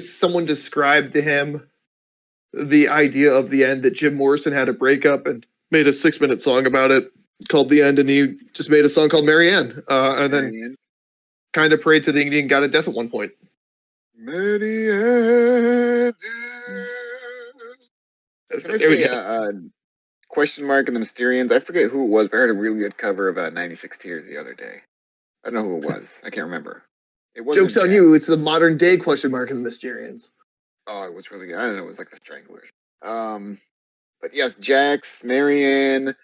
[SPEAKER 1] someone described to him the idea of the end, that Jim Morrison had a breakup and made a 6-minute song about it called The End, and he just made a song called Marianne, and then kind of prayed to the Indian god of death at one point.
[SPEAKER 2] Marianne. Can I say question mark in the Mysterians? I forget who it was, but I heard a really good cover of 96 Tears the other day. I don't know who it was. I can't remember. It wasn't
[SPEAKER 1] Joke's on
[SPEAKER 2] Jack.
[SPEAKER 1] you. It's the modern day question mark in the Mysterians.
[SPEAKER 2] Oh, it was really good. I don't know. It was like the Stranglers. But yes, Jax, Marianne.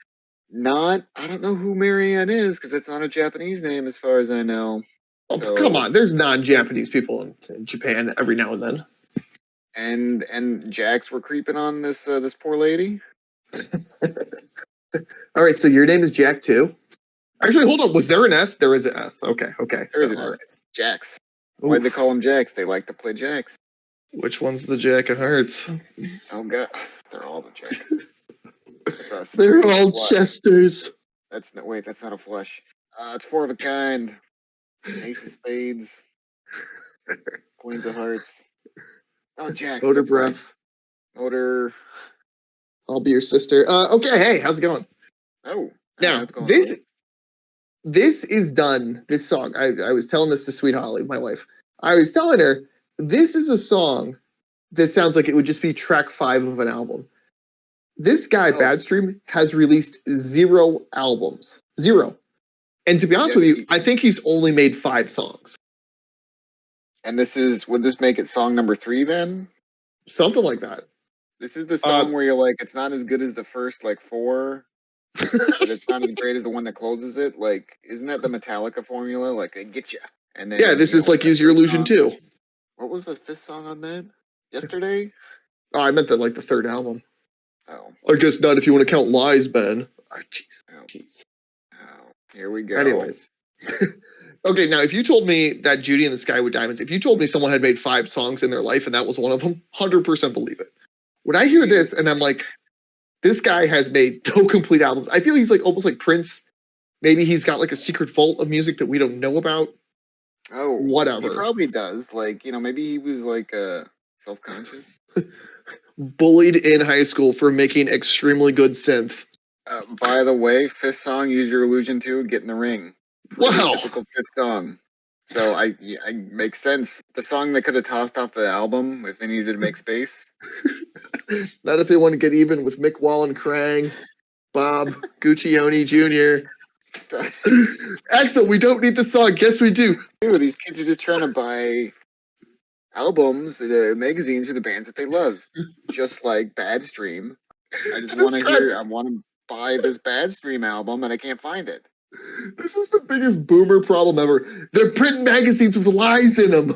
[SPEAKER 2] I don't know who Marianne is because it's not a Japanese name as far as I know.
[SPEAKER 1] Oh,
[SPEAKER 2] So-
[SPEAKER 1] come on. There's non-Japanese people in Japan every now and then.
[SPEAKER 2] And Jax were creeping on this poor lady.
[SPEAKER 1] All right, so your name is Jack too? Actually, hold on. Was there an S? There is an S. Okay.
[SPEAKER 2] There is an
[SPEAKER 1] all
[SPEAKER 2] S. Jax. Why'd they call him Jax? They like to play Jax.
[SPEAKER 1] Which one's the Jack of Hearts?
[SPEAKER 2] Oh god, they're all the Jax.
[SPEAKER 1] They're all
[SPEAKER 2] flush.
[SPEAKER 1] Chesters.
[SPEAKER 2] That's not a flush. It's 4 of a kind. Ace of Spades. Queens of Hearts. Oh, Jax.
[SPEAKER 1] Motor
[SPEAKER 2] that's right.
[SPEAKER 1] Breath.
[SPEAKER 2] Motor.
[SPEAKER 1] I'll be your sister. Okay, hey, how's it going?
[SPEAKER 2] Oh.
[SPEAKER 1] Now,
[SPEAKER 2] what's going
[SPEAKER 1] this
[SPEAKER 2] on?
[SPEAKER 1] this is done. This song, I was telling this to Sweet Holly, my wife. I was telling her, this is a song that sounds like it would just be track 5 of an album. This guy, Badstream, has released 0 albums. 0. And to be honest with you, I think he's only made 5 songs.
[SPEAKER 2] And would this make it song number 3 then?
[SPEAKER 1] Something like that.
[SPEAKER 2] This is the song where you're like, it's not as good as the first 4, but it's not as great as the one that closes it. Like, isn't that the Metallica formula? Like, they get you. And then,
[SPEAKER 1] Yeah, this is like Use Your Illusion too.
[SPEAKER 2] What was the 5th song on that? Yesterday?
[SPEAKER 1] Oh, I meant that the 3rd album.
[SPEAKER 2] Oh.
[SPEAKER 1] I guess not if you want to count Lies, Ben. Oh, jeez.
[SPEAKER 2] Oh, here we go.
[SPEAKER 1] Anyways. Okay, now if you told me that Judy and the Sky with Diamonds, if you told me someone had made 5 songs in their life and that was one of them, 100% believe it. When I hear this and I'm like, this guy has made no complete albums. I feel he's almost like Prince. Maybe he's got a secret vault of music that we don't know about.
[SPEAKER 2] Oh,
[SPEAKER 1] whatever.
[SPEAKER 2] He probably does. Maybe he was self-conscious.
[SPEAKER 1] Bullied in high school for making extremely good synth.
[SPEAKER 2] By the way, 5th song, Use Your Illusion 2, Get in the Ring.
[SPEAKER 1] Wow.
[SPEAKER 2] Typical 5th song. So I makes sense. The song they could have tossed off the album if they needed to make space.
[SPEAKER 1] Not if they want to get even with Mick Wall and Krang, Bob Guccione Jr. Axel, we don't need the song. Yes, we do.
[SPEAKER 2] Dude, these kids are just trying to buy albums, magazines for the bands that they love. Just like Badstream. I just want to buy this Badstream album and I can't find it.
[SPEAKER 1] This is the biggest boomer problem ever. They're printing magazines with lies in them.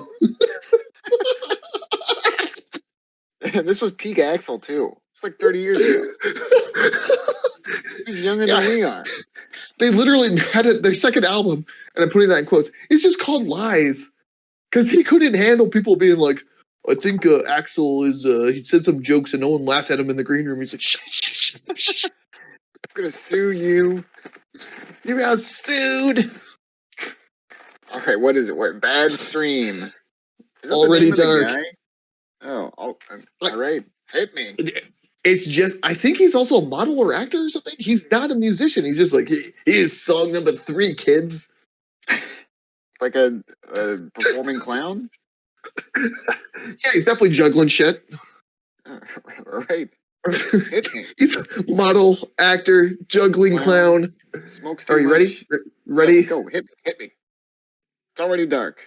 [SPEAKER 2] And this was peak Axel too. It's 30 years ago. He's younger than we are.
[SPEAKER 1] They literally had their second album, and I'm putting that in quotes. It's just called Lies, because he couldn't handle people being like, I think Axel is. He said some jokes and no one laughed at him in the green room. He's like, shh.
[SPEAKER 2] I'm gonna sue you.
[SPEAKER 1] You got sued.
[SPEAKER 2] All right, what is it? What bad stream? Is that the
[SPEAKER 1] Already
[SPEAKER 2] name of the
[SPEAKER 1] dark.
[SPEAKER 2] guy? Oh, all right. Hit me.
[SPEAKER 1] It's just, I think he's also a model or actor or something. He's not a musician. He's just like, he is song number 3, kids.
[SPEAKER 2] Like a performing clown?
[SPEAKER 1] Yeah, he's definitely juggling shit.
[SPEAKER 2] All right. Hit me.
[SPEAKER 1] He's model, actor, juggling clown.
[SPEAKER 2] Smokes too
[SPEAKER 1] Are you
[SPEAKER 2] much.
[SPEAKER 1] ready? Ready?
[SPEAKER 2] Go. Hit me. It's already dark.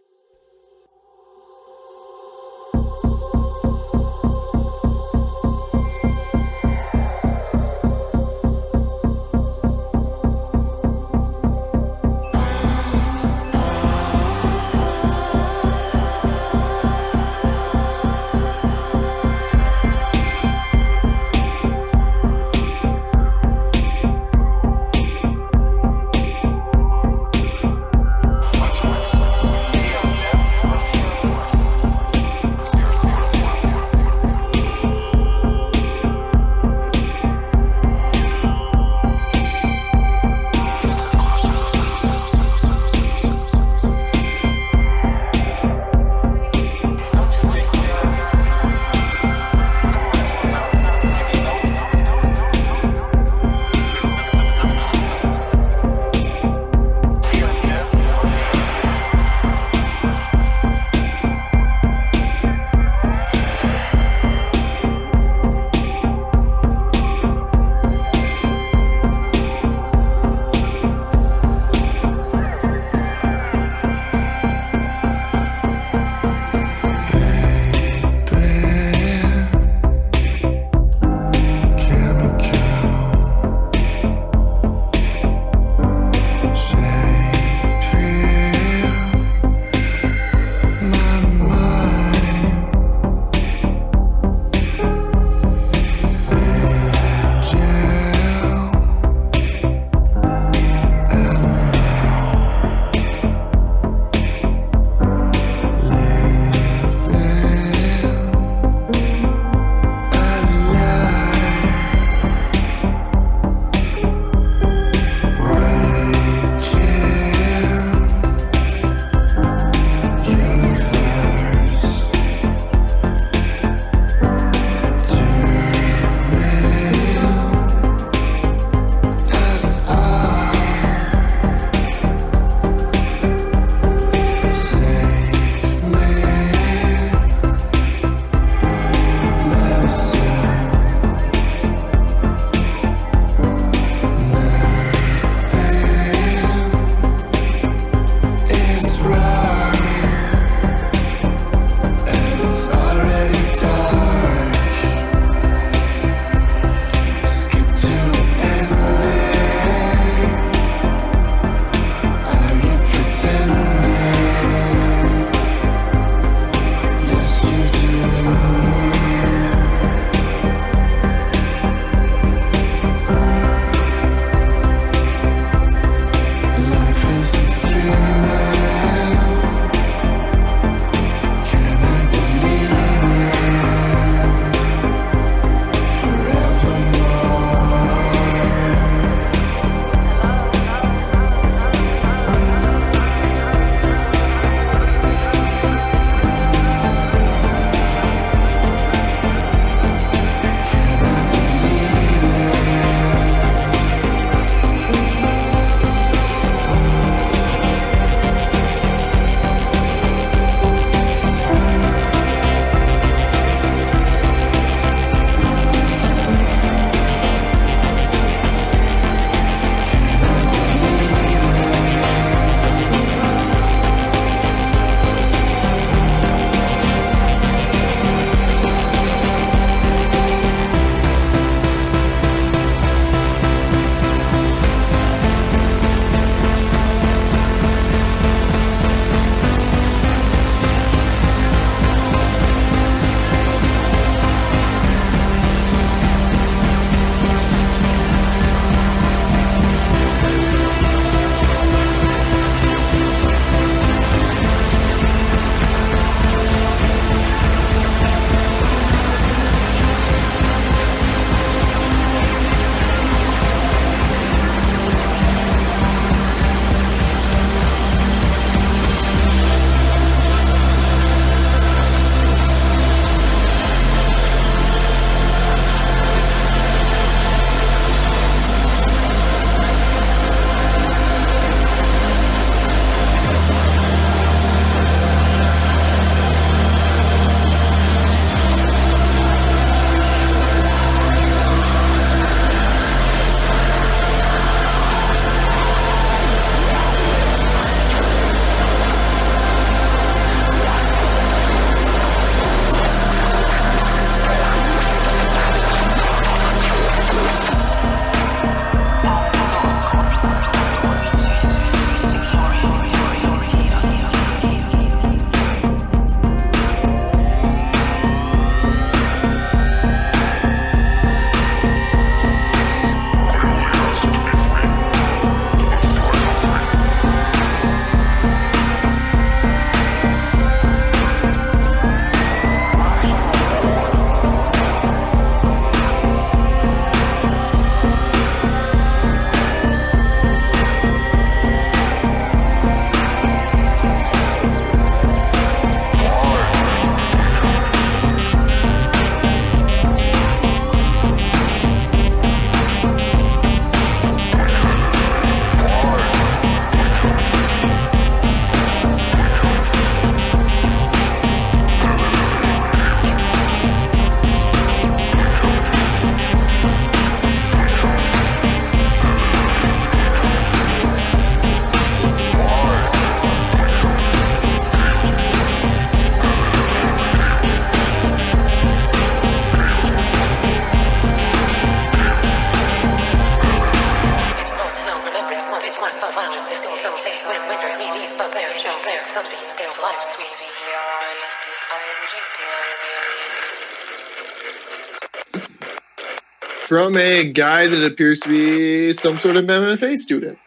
[SPEAKER 1] From a guy that appears to be some sort of MFA student.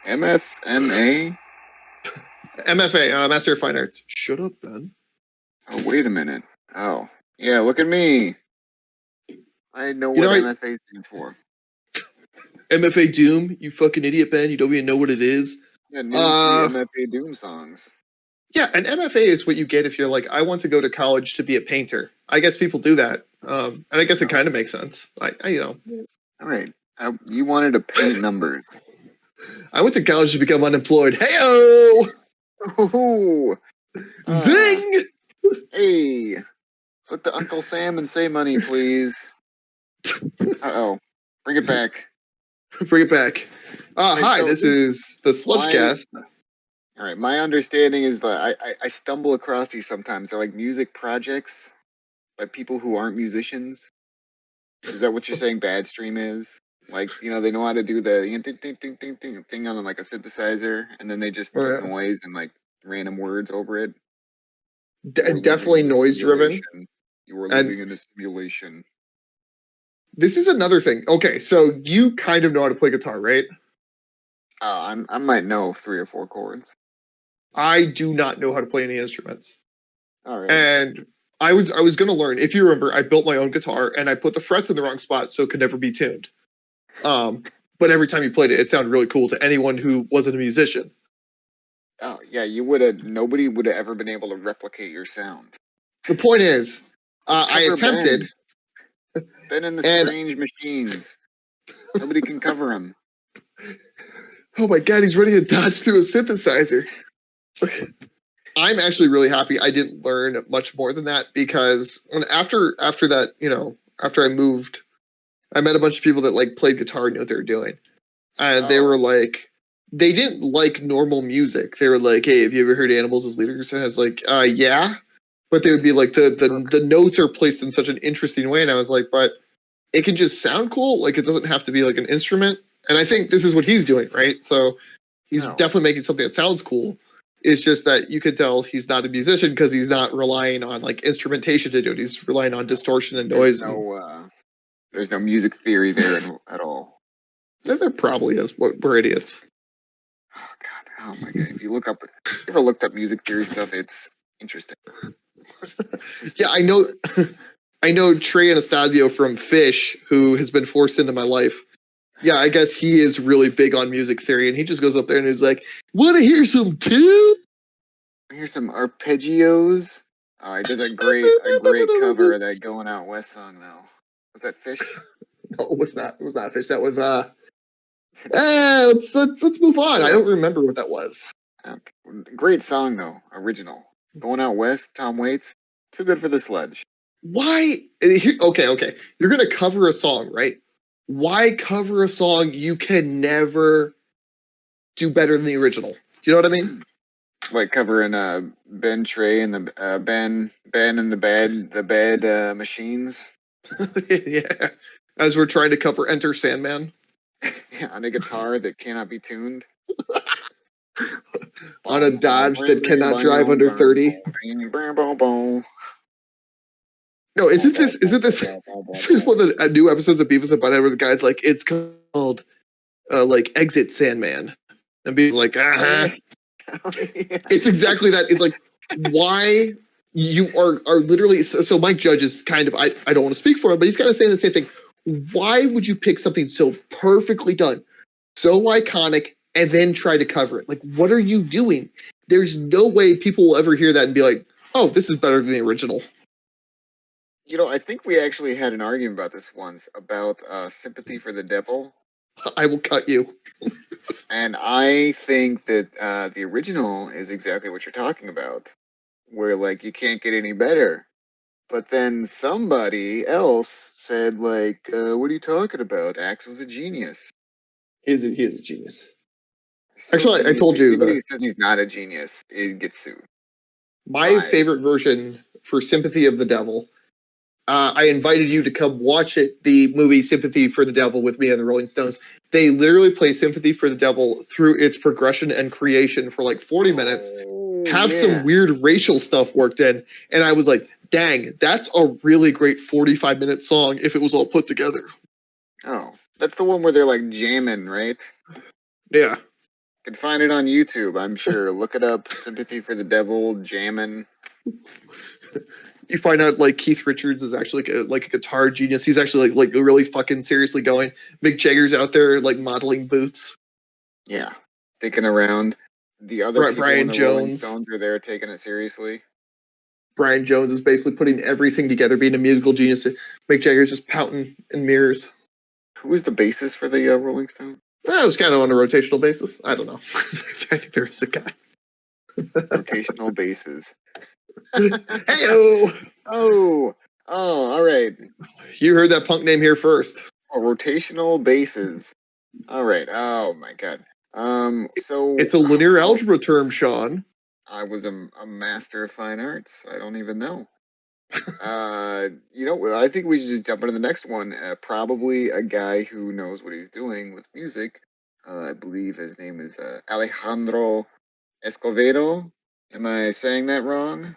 [SPEAKER 2] MFMA?
[SPEAKER 1] MFA, Master of Fine Arts. Shut up, Ben.
[SPEAKER 2] Oh, wait a minute. Oh, yeah, look at me. I know what MFA stands for.
[SPEAKER 1] MFA Doom? You fucking idiot, Ben. You don't even know what it is.
[SPEAKER 2] Yeah, new MFA Doom songs.
[SPEAKER 1] Yeah, an MFA is what you get if you're like, I want to go to college to be a painter. I guess people do that. And I guess it kind of makes sense. I
[SPEAKER 2] All right. You wanted to paint numbers.
[SPEAKER 1] I went to college to become unemployed. Hey-o!
[SPEAKER 2] Oh,
[SPEAKER 1] Zing!
[SPEAKER 2] Hey, let's look to Uncle Sam and say money, please. Uh-oh. Bring it back.
[SPEAKER 1] Bring it back. Hi,
[SPEAKER 2] so
[SPEAKER 1] this is the Sludecast.
[SPEAKER 2] All right, my understanding is that I stumble across these sometimes. They're like music projects by people who aren't musicians. Is that what you're saying bad stream is? Like, you know, they know how to do the thing on like a synthesizer, and then they just put noise and like random words over it.
[SPEAKER 1] Definitely noise driven.
[SPEAKER 2] You were living in a simulation.
[SPEAKER 1] This is another thing. Okay, so you kind of know how to play guitar, right?
[SPEAKER 2] I might know 3 or 4 chords.
[SPEAKER 1] I do not know how to play any instruments.
[SPEAKER 2] All right.
[SPEAKER 1] And I was going to learn. If you remember, I built my own guitar and I put the frets in the wrong spot so it could never be tuned. But every time you played it, it sounded really cool to anyone who wasn't a musician.
[SPEAKER 2] Oh, yeah, nobody would have ever been able to replicate your sound.
[SPEAKER 1] The point is, I attempted.
[SPEAKER 2] Ben and the Strange Machines. Nobody can cover him.
[SPEAKER 1] Oh my God, he's ready to dodge through a synthesizer. I'm actually really happy I didn't learn much more than that, because after that, you know, after I moved, I met a bunch of people that like played guitar and knew what they were doing. And they were like, they didn't like normal music. They were like, hey, have you ever heard Animals as Leaders? And I was like, yeah. But they would be like, the notes are placed in such an interesting way. And I was like, but it can just sound cool. Like, it doesn't have to be like an instrument. And I think this is what he's doing, right? So he's definitely making something that sounds cool. It's just that you could tell he's not a musician because he's not relying on like instrumentation to do it. He's relying on distortion and noise.
[SPEAKER 2] There's no music theory there at all.
[SPEAKER 1] There probably is. We're idiots.
[SPEAKER 2] Oh God! Oh my God! If you ever looked up music theory stuff, it's interesting.
[SPEAKER 1] Yeah, I know. I know Trey Anastasio from Fish, who has been forced into my life. Yeah, I guess he is really big on music theory, and he just goes up there and he's like, "Want to hear some tunes?
[SPEAKER 2] Hear some arpeggios?" Oh, he does a great cover of that "Going Out West" song, though. Was that Fish?
[SPEAKER 1] No, it was not. It was not Fish. That was let's move on. I don't remember what that was.
[SPEAKER 2] Great song though, original. "Going Out West," Tom Waits. Too good for the Sludge.
[SPEAKER 1] Why? Okay. You're gonna cover a song, right? Why cover a song you can never do better than the original? Do you know what I mean?
[SPEAKER 2] Like covering Ben Trey and the Ben and the Bad Machines.
[SPEAKER 1] Yeah. As we're trying to cover Enter Sandman.
[SPEAKER 2] On a guitar that cannot be tuned.
[SPEAKER 1] On a Dodge that cannot drive under 30. No, isn't this this is one of the new episodes of Beavis and Butthead where the guy's like, it's called like Exit Sandman. And Beavis like, It's exactly that. It's like, why you are literally so Mike Judge is kind of I don't want to speak for him, but he's kind of saying the same thing. Why would you pick something so perfectly done, so iconic, and then try to cover it? Like, what are you doing? There's no way people will ever hear that and be like, oh, this is better than the original.
[SPEAKER 2] You know, I think we actually had an argument about this once, about Sympathy for the Devil.
[SPEAKER 1] I will cut you.
[SPEAKER 2] And I think that the original is exactly what you're talking about, where, like, you can't get any better. But then somebody else said, like, what are you talking about? Axl's a genius.
[SPEAKER 1] He is a genius. So actually, I told you that.
[SPEAKER 2] He says he's not a genius. He gets sued.
[SPEAKER 1] My favorite version for Sympathy of the Devil, I invited you to come watch it, the movie Sympathy for the Devil with me and the Rolling Stones. They literally play Sympathy for the Devil through its progression and creation for like 40 minutes. have some weird racial stuff worked in. And I was like, dang, that's a really great 45-minute song if it was all put together.
[SPEAKER 2] Oh, that's the one where they're like jamming, right?
[SPEAKER 1] Yeah.
[SPEAKER 2] You can find it on YouTube, I'm sure. Look it up. Sympathy for the Devil, jamming.
[SPEAKER 1] You find out like Keith Richards is actually like a guitar genius. He's actually like really fucking seriously going. Mick Jagger's out there like modeling boots.
[SPEAKER 2] Yeah, sticking around. The other people
[SPEAKER 1] Brian
[SPEAKER 2] in the Rolling
[SPEAKER 1] Jones.
[SPEAKER 2] Stones are there taking it seriously.
[SPEAKER 1] Brian Jones is basically putting everything together, being a musical genius. Mick Jagger's just pouting in mirrors.
[SPEAKER 2] Who was the bassist for the Rolling Stones?
[SPEAKER 1] It was kind of on a rotational basis. I don't know. I think there is a guy.
[SPEAKER 2] Rotational basses.
[SPEAKER 1] Hey-o!
[SPEAKER 2] Oh, all right.
[SPEAKER 1] You heard that punk name here first.
[SPEAKER 2] Oh, rotational basses. All right. Oh my god. So
[SPEAKER 1] It's a linear algebra term, Sean.
[SPEAKER 2] I was a master of fine arts. I don't even know. I think we should just jump into the next one. Probably a guy who knows what he's doing with music. I believe his name is Alejandro Escovedo. Am I saying that wrong?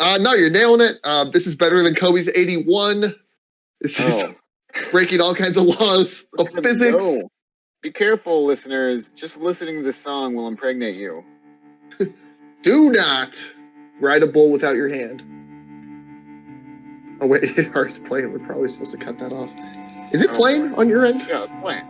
[SPEAKER 1] No, you're nailing it. This is better than Kobe's 81. This is breaking all kinds of laws of physics.
[SPEAKER 2] No. Be careful, listeners. Just listening to this song will impregnate you.
[SPEAKER 1] Do not ride a bull without your hand. Oh, wait. Ours playing. We're probably supposed to cut that off. Is it playing on your end?
[SPEAKER 2] Yeah, it's playing.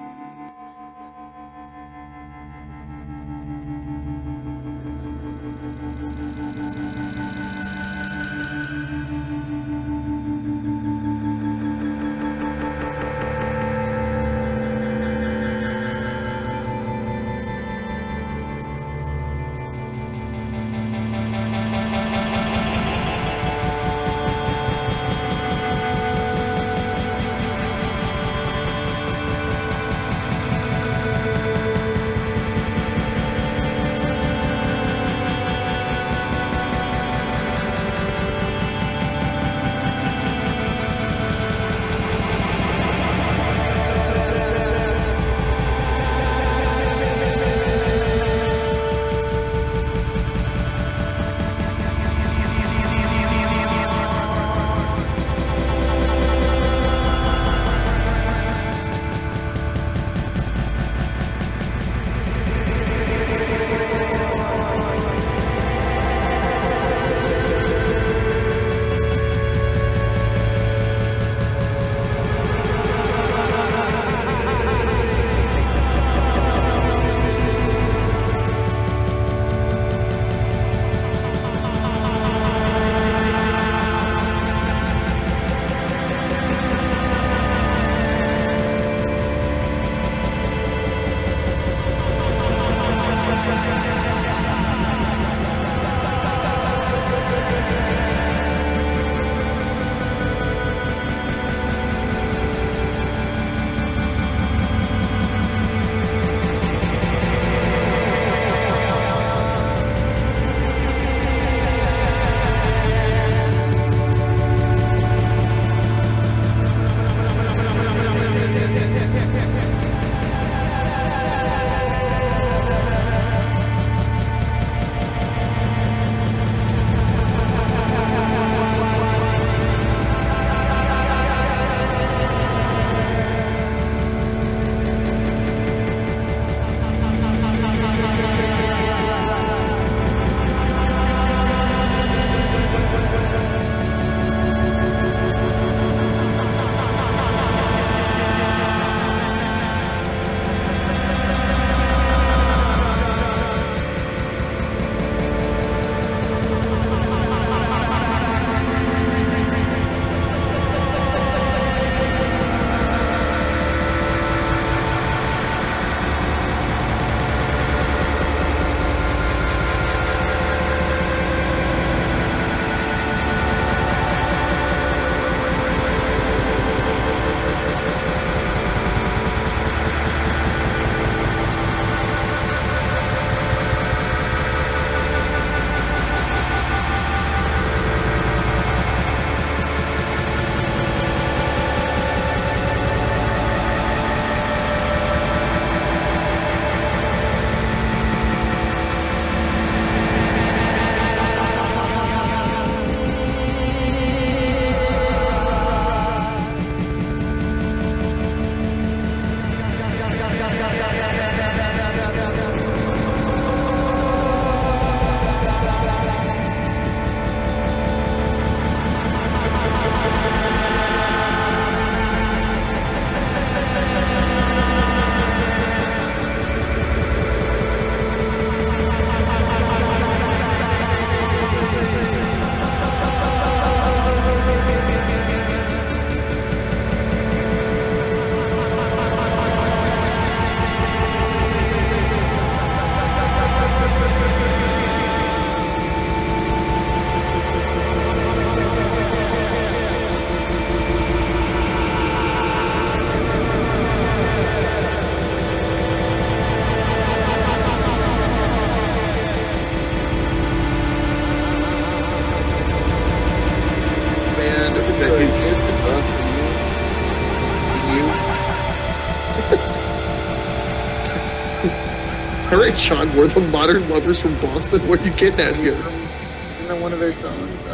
[SPEAKER 1] All right, Sean, we're the modern lovers from Boston. What are you getting at here?
[SPEAKER 2] Isn't that one of their songs?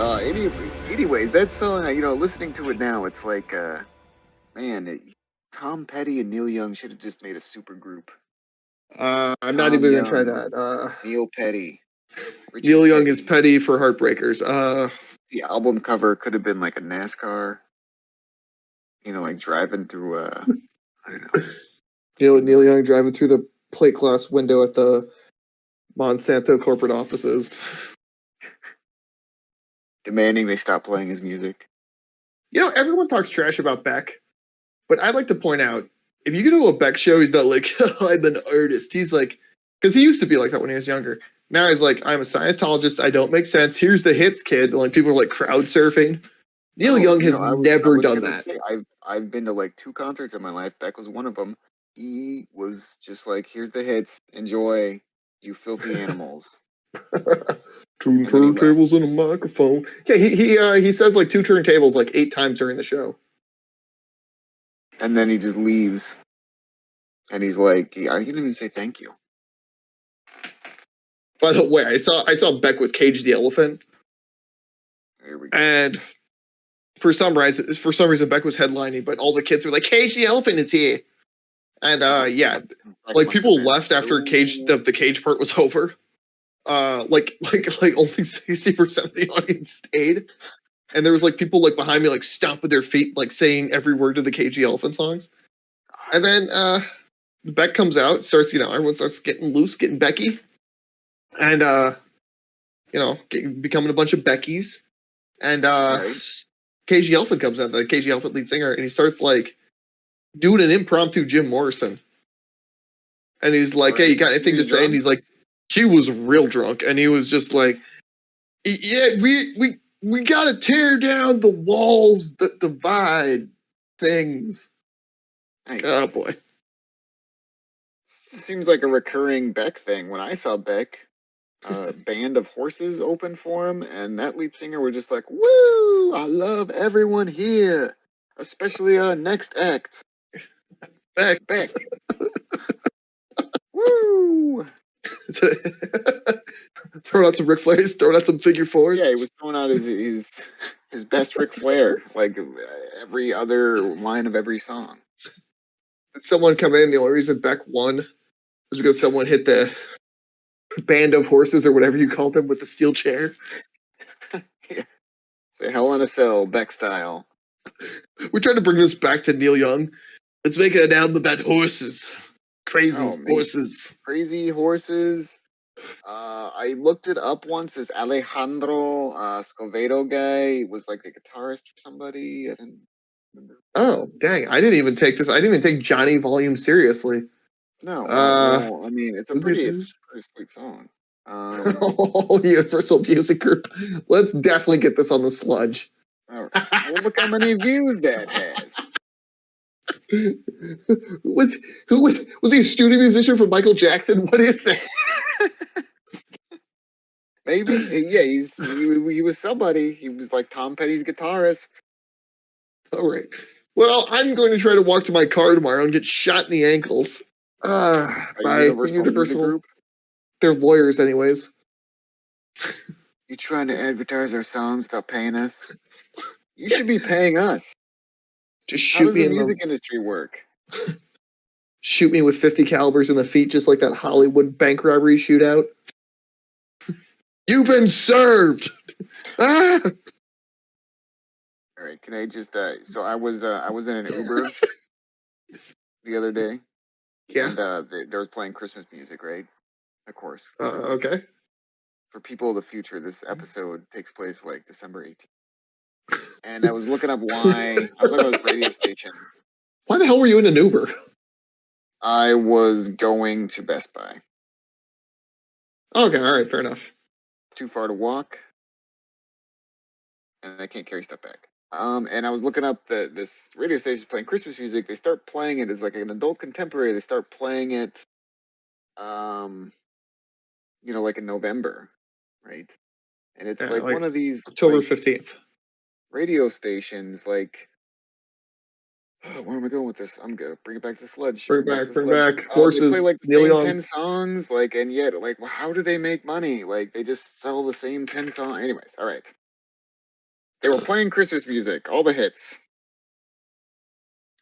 [SPEAKER 2] Anyways, that song, listening to it now, it's like, Tom Petty and Neil Young should have just made a super group.
[SPEAKER 1] I'm
[SPEAKER 2] Tom
[SPEAKER 1] not even going to try
[SPEAKER 2] Young,
[SPEAKER 1] that.
[SPEAKER 2] Neil Petty. Richard
[SPEAKER 1] Neil Young
[SPEAKER 2] Petty.
[SPEAKER 1] is petty for Heartbreakers.
[SPEAKER 2] The album cover could have been like a NASCAR, like driving through I don't know.
[SPEAKER 1] Neil Young driving through the plate glass window at the Monsanto corporate offices.
[SPEAKER 2] Demanding they stop playing his music.
[SPEAKER 1] Everyone talks trash about Beck, but I'd like to point out, if you go to a Beck show, he's not like, I'm an artist. He's like, because he used to be like that when he was younger. Now he's like, I'm a Scientologist. I don't make sense. Here's the hits, kids. And like people are like crowd surfing. Neil Young has never done that.
[SPEAKER 2] I've been to like 2 concerts in my life. Beck was one of them. He was just like, here's the hits. Enjoy, you filthy animals.
[SPEAKER 1] 2 turntables and a microphone. Yeah, he says like 2 turntables like 8 times during the show.
[SPEAKER 2] And then he just leaves. And he's like, he didn't even say thank you.
[SPEAKER 1] By the way, I saw Beck with Cage the Elephant.
[SPEAKER 2] Here we go.
[SPEAKER 1] And for some reason, Beck was headlining, but all the kids were like, Cage the Elephant is here. And like people left after the Cage part was over. Like only 60% of the audience stayed. And there was like people like behind me like stomping their feet, like saying every word of the Cage the Elephant songs. And then Beck comes out, starts, everyone starts getting loose, getting Becky. And becoming a bunch of Beckys. And Cage the Elephant comes out, the Cage the Elephant lead singer, and he starts like doing an impromptu Jim Morrison. And he's like, hey, you got anything to say? And he's like, he was real drunk, and he was just like, yeah, we gotta tear down the walls that divide things.
[SPEAKER 2] Nice.
[SPEAKER 1] Oh boy.
[SPEAKER 2] Seems like a recurring Beck thing. When I saw Beck, a band of horses open for him, and that lead singer were just like, woo, I love everyone here, especially our next act. Beck. Woo!
[SPEAKER 1] Throwing out some Ric Flairs, throwing out some figure fours.
[SPEAKER 2] Yeah, he was throwing out his best Ric Flair, like every other line of every song.
[SPEAKER 1] Did someone come in? The only reason Beck won was because someone hit the band of horses or whatever you called them with the steel chair.
[SPEAKER 2] Yeah. Say Hell in a Cell, Beck style.
[SPEAKER 1] We're trying to bring this back to Neil Young. Let's make an album about horses. Crazy horses.
[SPEAKER 2] Crazy horses. I looked it up once. This Alejandro Scovedo guy was like the guitarist for somebody. I didn't remember.
[SPEAKER 1] Oh, dang. I didn't even take Johnny Volume seriously.
[SPEAKER 2] No. Well, I mean, it's a pretty sweet song.
[SPEAKER 1] Universal Music Group. Let's definitely get this on the sludge.
[SPEAKER 2] All right. Well, look how many views that has.
[SPEAKER 1] Was he a studio musician for Michael Jackson? What is that?
[SPEAKER 2] Maybe. Yeah, he was somebody. He was like Tom Petty's guitarist.
[SPEAKER 1] All right. Well, I'm going to try to walk to my car tomorrow and get shot in the ankles. By Universal
[SPEAKER 2] Group.
[SPEAKER 1] They're lawyers, anyways.
[SPEAKER 2] You trying to advertise our songs without paying us? You should be paying us.
[SPEAKER 1] Just shoot
[SPEAKER 2] How does
[SPEAKER 1] me
[SPEAKER 2] the
[SPEAKER 1] in
[SPEAKER 2] music industry work?
[SPEAKER 1] Shoot me with 50 calibers in the feet, just like that Hollywood bank robbery shootout. You've been served. Ah!
[SPEAKER 2] All right, can I just? So I was in an Uber the other day.
[SPEAKER 1] Yeah.
[SPEAKER 2] And they was playing Christmas music, right? Of course.
[SPEAKER 1] Okay.
[SPEAKER 2] For people of the future, this episode takes place like December 18th. And I was looking up why. I was looking at this radio station.
[SPEAKER 1] Why the hell were you in an Uber?
[SPEAKER 2] I was going to Best Buy.
[SPEAKER 1] Okay, all right, fair enough.
[SPEAKER 2] Too far to walk. And I can't carry stuff back. And I was looking up this radio station playing Christmas music. They start playing it as like an adult contemporary. They start playing it, like in November, right? And it's like one of these
[SPEAKER 1] October 15th
[SPEAKER 2] radio stations, like Where am I going with this? I'm gonna bring it back to the sludge.
[SPEAKER 1] Bring
[SPEAKER 2] to the
[SPEAKER 1] back
[SPEAKER 2] sludge.
[SPEAKER 1] horses.
[SPEAKER 2] They play like the
[SPEAKER 1] Neil
[SPEAKER 2] same
[SPEAKER 1] Young.
[SPEAKER 2] 10 songs, like, and yet, like, well, how do they make money? Like, they just sell the same 10 songs. Anyways, all right. They were playing Christmas music, all the hits.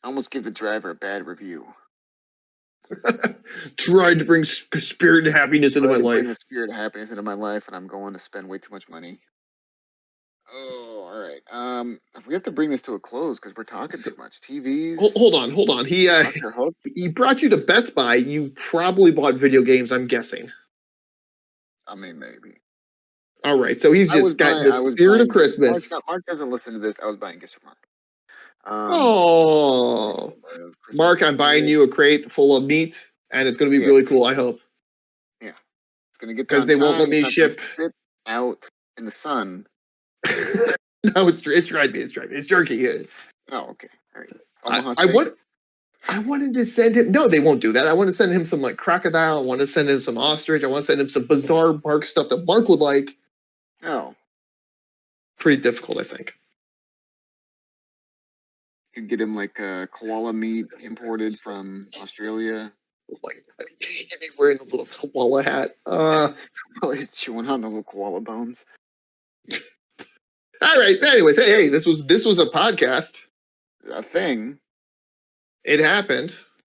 [SPEAKER 2] I almost give the driver a bad review.
[SPEAKER 1] Tried to bring spirit and happiness into my
[SPEAKER 2] Bring
[SPEAKER 1] life.
[SPEAKER 2] the spirit of happiness into my life, and I'm going to spend way too much money. Oh, all right. We have to bring this to a close because we're talking too much. TVs.
[SPEAKER 1] Hold on.
[SPEAKER 2] Dr. Hook.
[SPEAKER 1] He brought you to Best Buy. You probably bought video games, I'm guessing.
[SPEAKER 2] I mean, maybe.
[SPEAKER 1] All right, so he's just got the spirit of Christmas.
[SPEAKER 2] Mark doesn't listen to this. I was buying gifts for Mark.
[SPEAKER 1] Mark, I'm buying you a crate full of meat, and it's going to be really cool, I hope.
[SPEAKER 2] Yeah. It's going to get
[SPEAKER 1] because they won't let me ship.
[SPEAKER 2] Sit out in the sun.
[SPEAKER 1] No, it's dried meat. It's jerky. Yeah.
[SPEAKER 2] Oh, okay. All right.
[SPEAKER 1] I wanted to send him. No, they won't do that. I want to send him some like crocodile. I want to send him some ostrich. I want to send him some bizarre Mark stuff that Mark would like.
[SPEAKER 2] Oh.
[SPEAKER 1] Pretty difficult, I think.
[SPEAKER 2] You could get him like koala meat imported from Australia.
[SPEAKER 1] Oh my God. He'd be wearing a little koala hat.
[SPEAKER 2] He's chewing on the little koala bones.
[SPEAKER 1] All right. Anyways, hey, this was a podcast.
[SPEAKER 2] A thing.
[SPEAKER 1] It happened.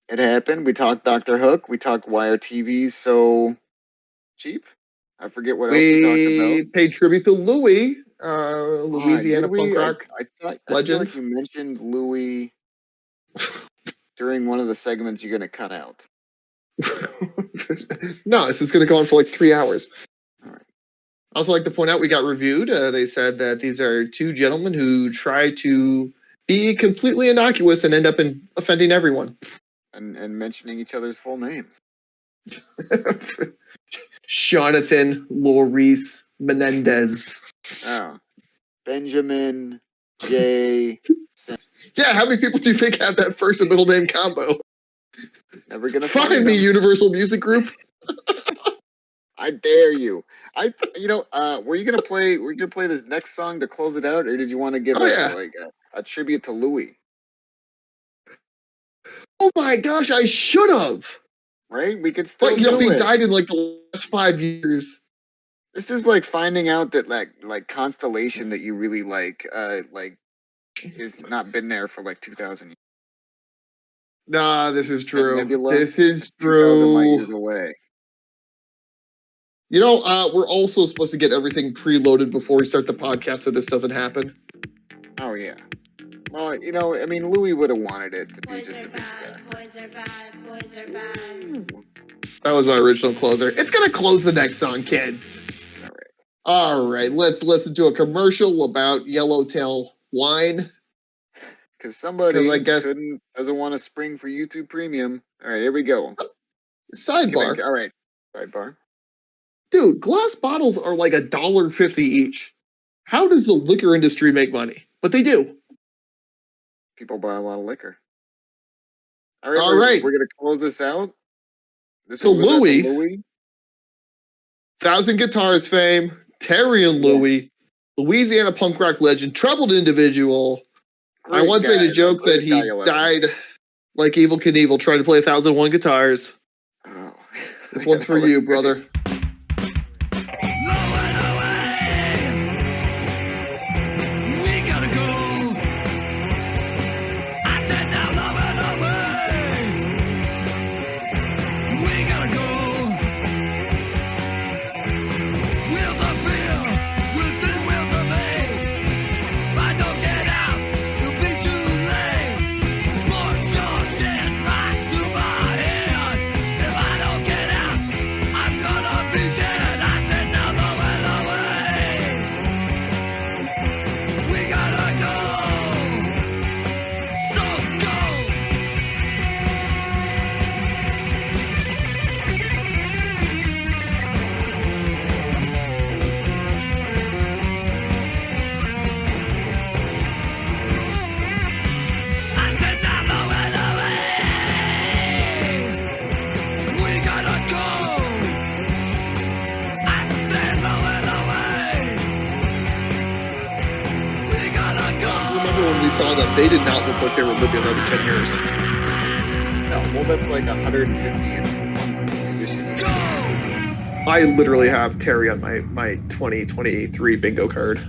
[SPEAKER 2] We talked Dr. Hook. We talked why are TVs so cheap. I forget what else we talked about.
[SPEAKER 1] We paid tribute to Louie, Louisiana punk rock
[SPEAKER 2] I
[SPEAKER 1] legend.
[SPEAKER 2] feel like you mentioned Louie during one of the segments you're going to cut out.
[SPEAKER 1] No, this is going to go on for like 3 hours.
[SPEAKER 2] All right.
[SPEAKER 1] I also like to point out we got reviewed. They said that these are two gentlemen who try to be completely innocuous and end up offending everyone.
[SPEAKER 2] And mentioning each other's full names.
[SPEAKER 1] Jonathan Loris Menendez.
[SPEAKER 2] Oh. Benjamin J.
[SPEAKER 1] Yeah, how many people do you think have that first and middle name combo?
[SPEAKER 2] Never gonna
[SPEAKER 1] find me, Universal Music Group.
[SPEAKER 2] I dare you. Were you gonna play this next song to close it out, or did you want to give a tribute to Louie?
[SPEAKER 1] Oh my gosh, I should have.
[SPEAKER 2] Right? We could still
[SPEAKER 1] do it. He died in like the last 5 years.
[SPEAKER 2] This is like finding out that like Constellation that you really like has not been there for like 2,000 years.
[SPEAKER 1] Nah, this is true.
[SPEAKER 2] Nebula,
[SPEAKER 1] this is true.
[SPEAKER 2] Light years away.
[SPEAKER 1] You know, we're also supposed to get everything preloaded before we start the podcast, so this doesn't happen.
[SPEAKER 2] Oh yeah. Well, Louie would have wanted it to be just a big guy.
[SPEAKER 5] Boys are bad.
[SPEAKER 1] That was my original closer. It's gonna close the next song, kids. All right. Let's listen to a commercial about Yellowtail wine.
[SPEAKER 2] Because somebody doesn't want to spring for YouTube Premium. All right, here we go.
[SPEAKER 1] Sidebar.
[SPEAKER 2] All right, sidebar.
[SPEAKER 1] Dude, glass bottles are like $1.50 each. How does the liquor industry make money? But they do.
[SPEAKER 2] People buy a lot of liquor. All right. We're going to close this out.
[SPEAKER 1] Louie. 1,000 Guitars fame, Terry and Louie, Louisiana punk rock legend, troubled individual. I once made a joke that he died like Evel Knievel trying to play 1,001 guitars.
[SPEAKER 2] Oh,
[SPEAKER 1] this one's for you, brother.
[SPEAKER 5] I'm gonna
[SPEAKER 1] saw them, they did not look like they were living another 10 years.
[SPEAKER 2] No, well, that's like 150 edition.
[SPEAKER 1] I literally have Terry on my 2023 bingo card.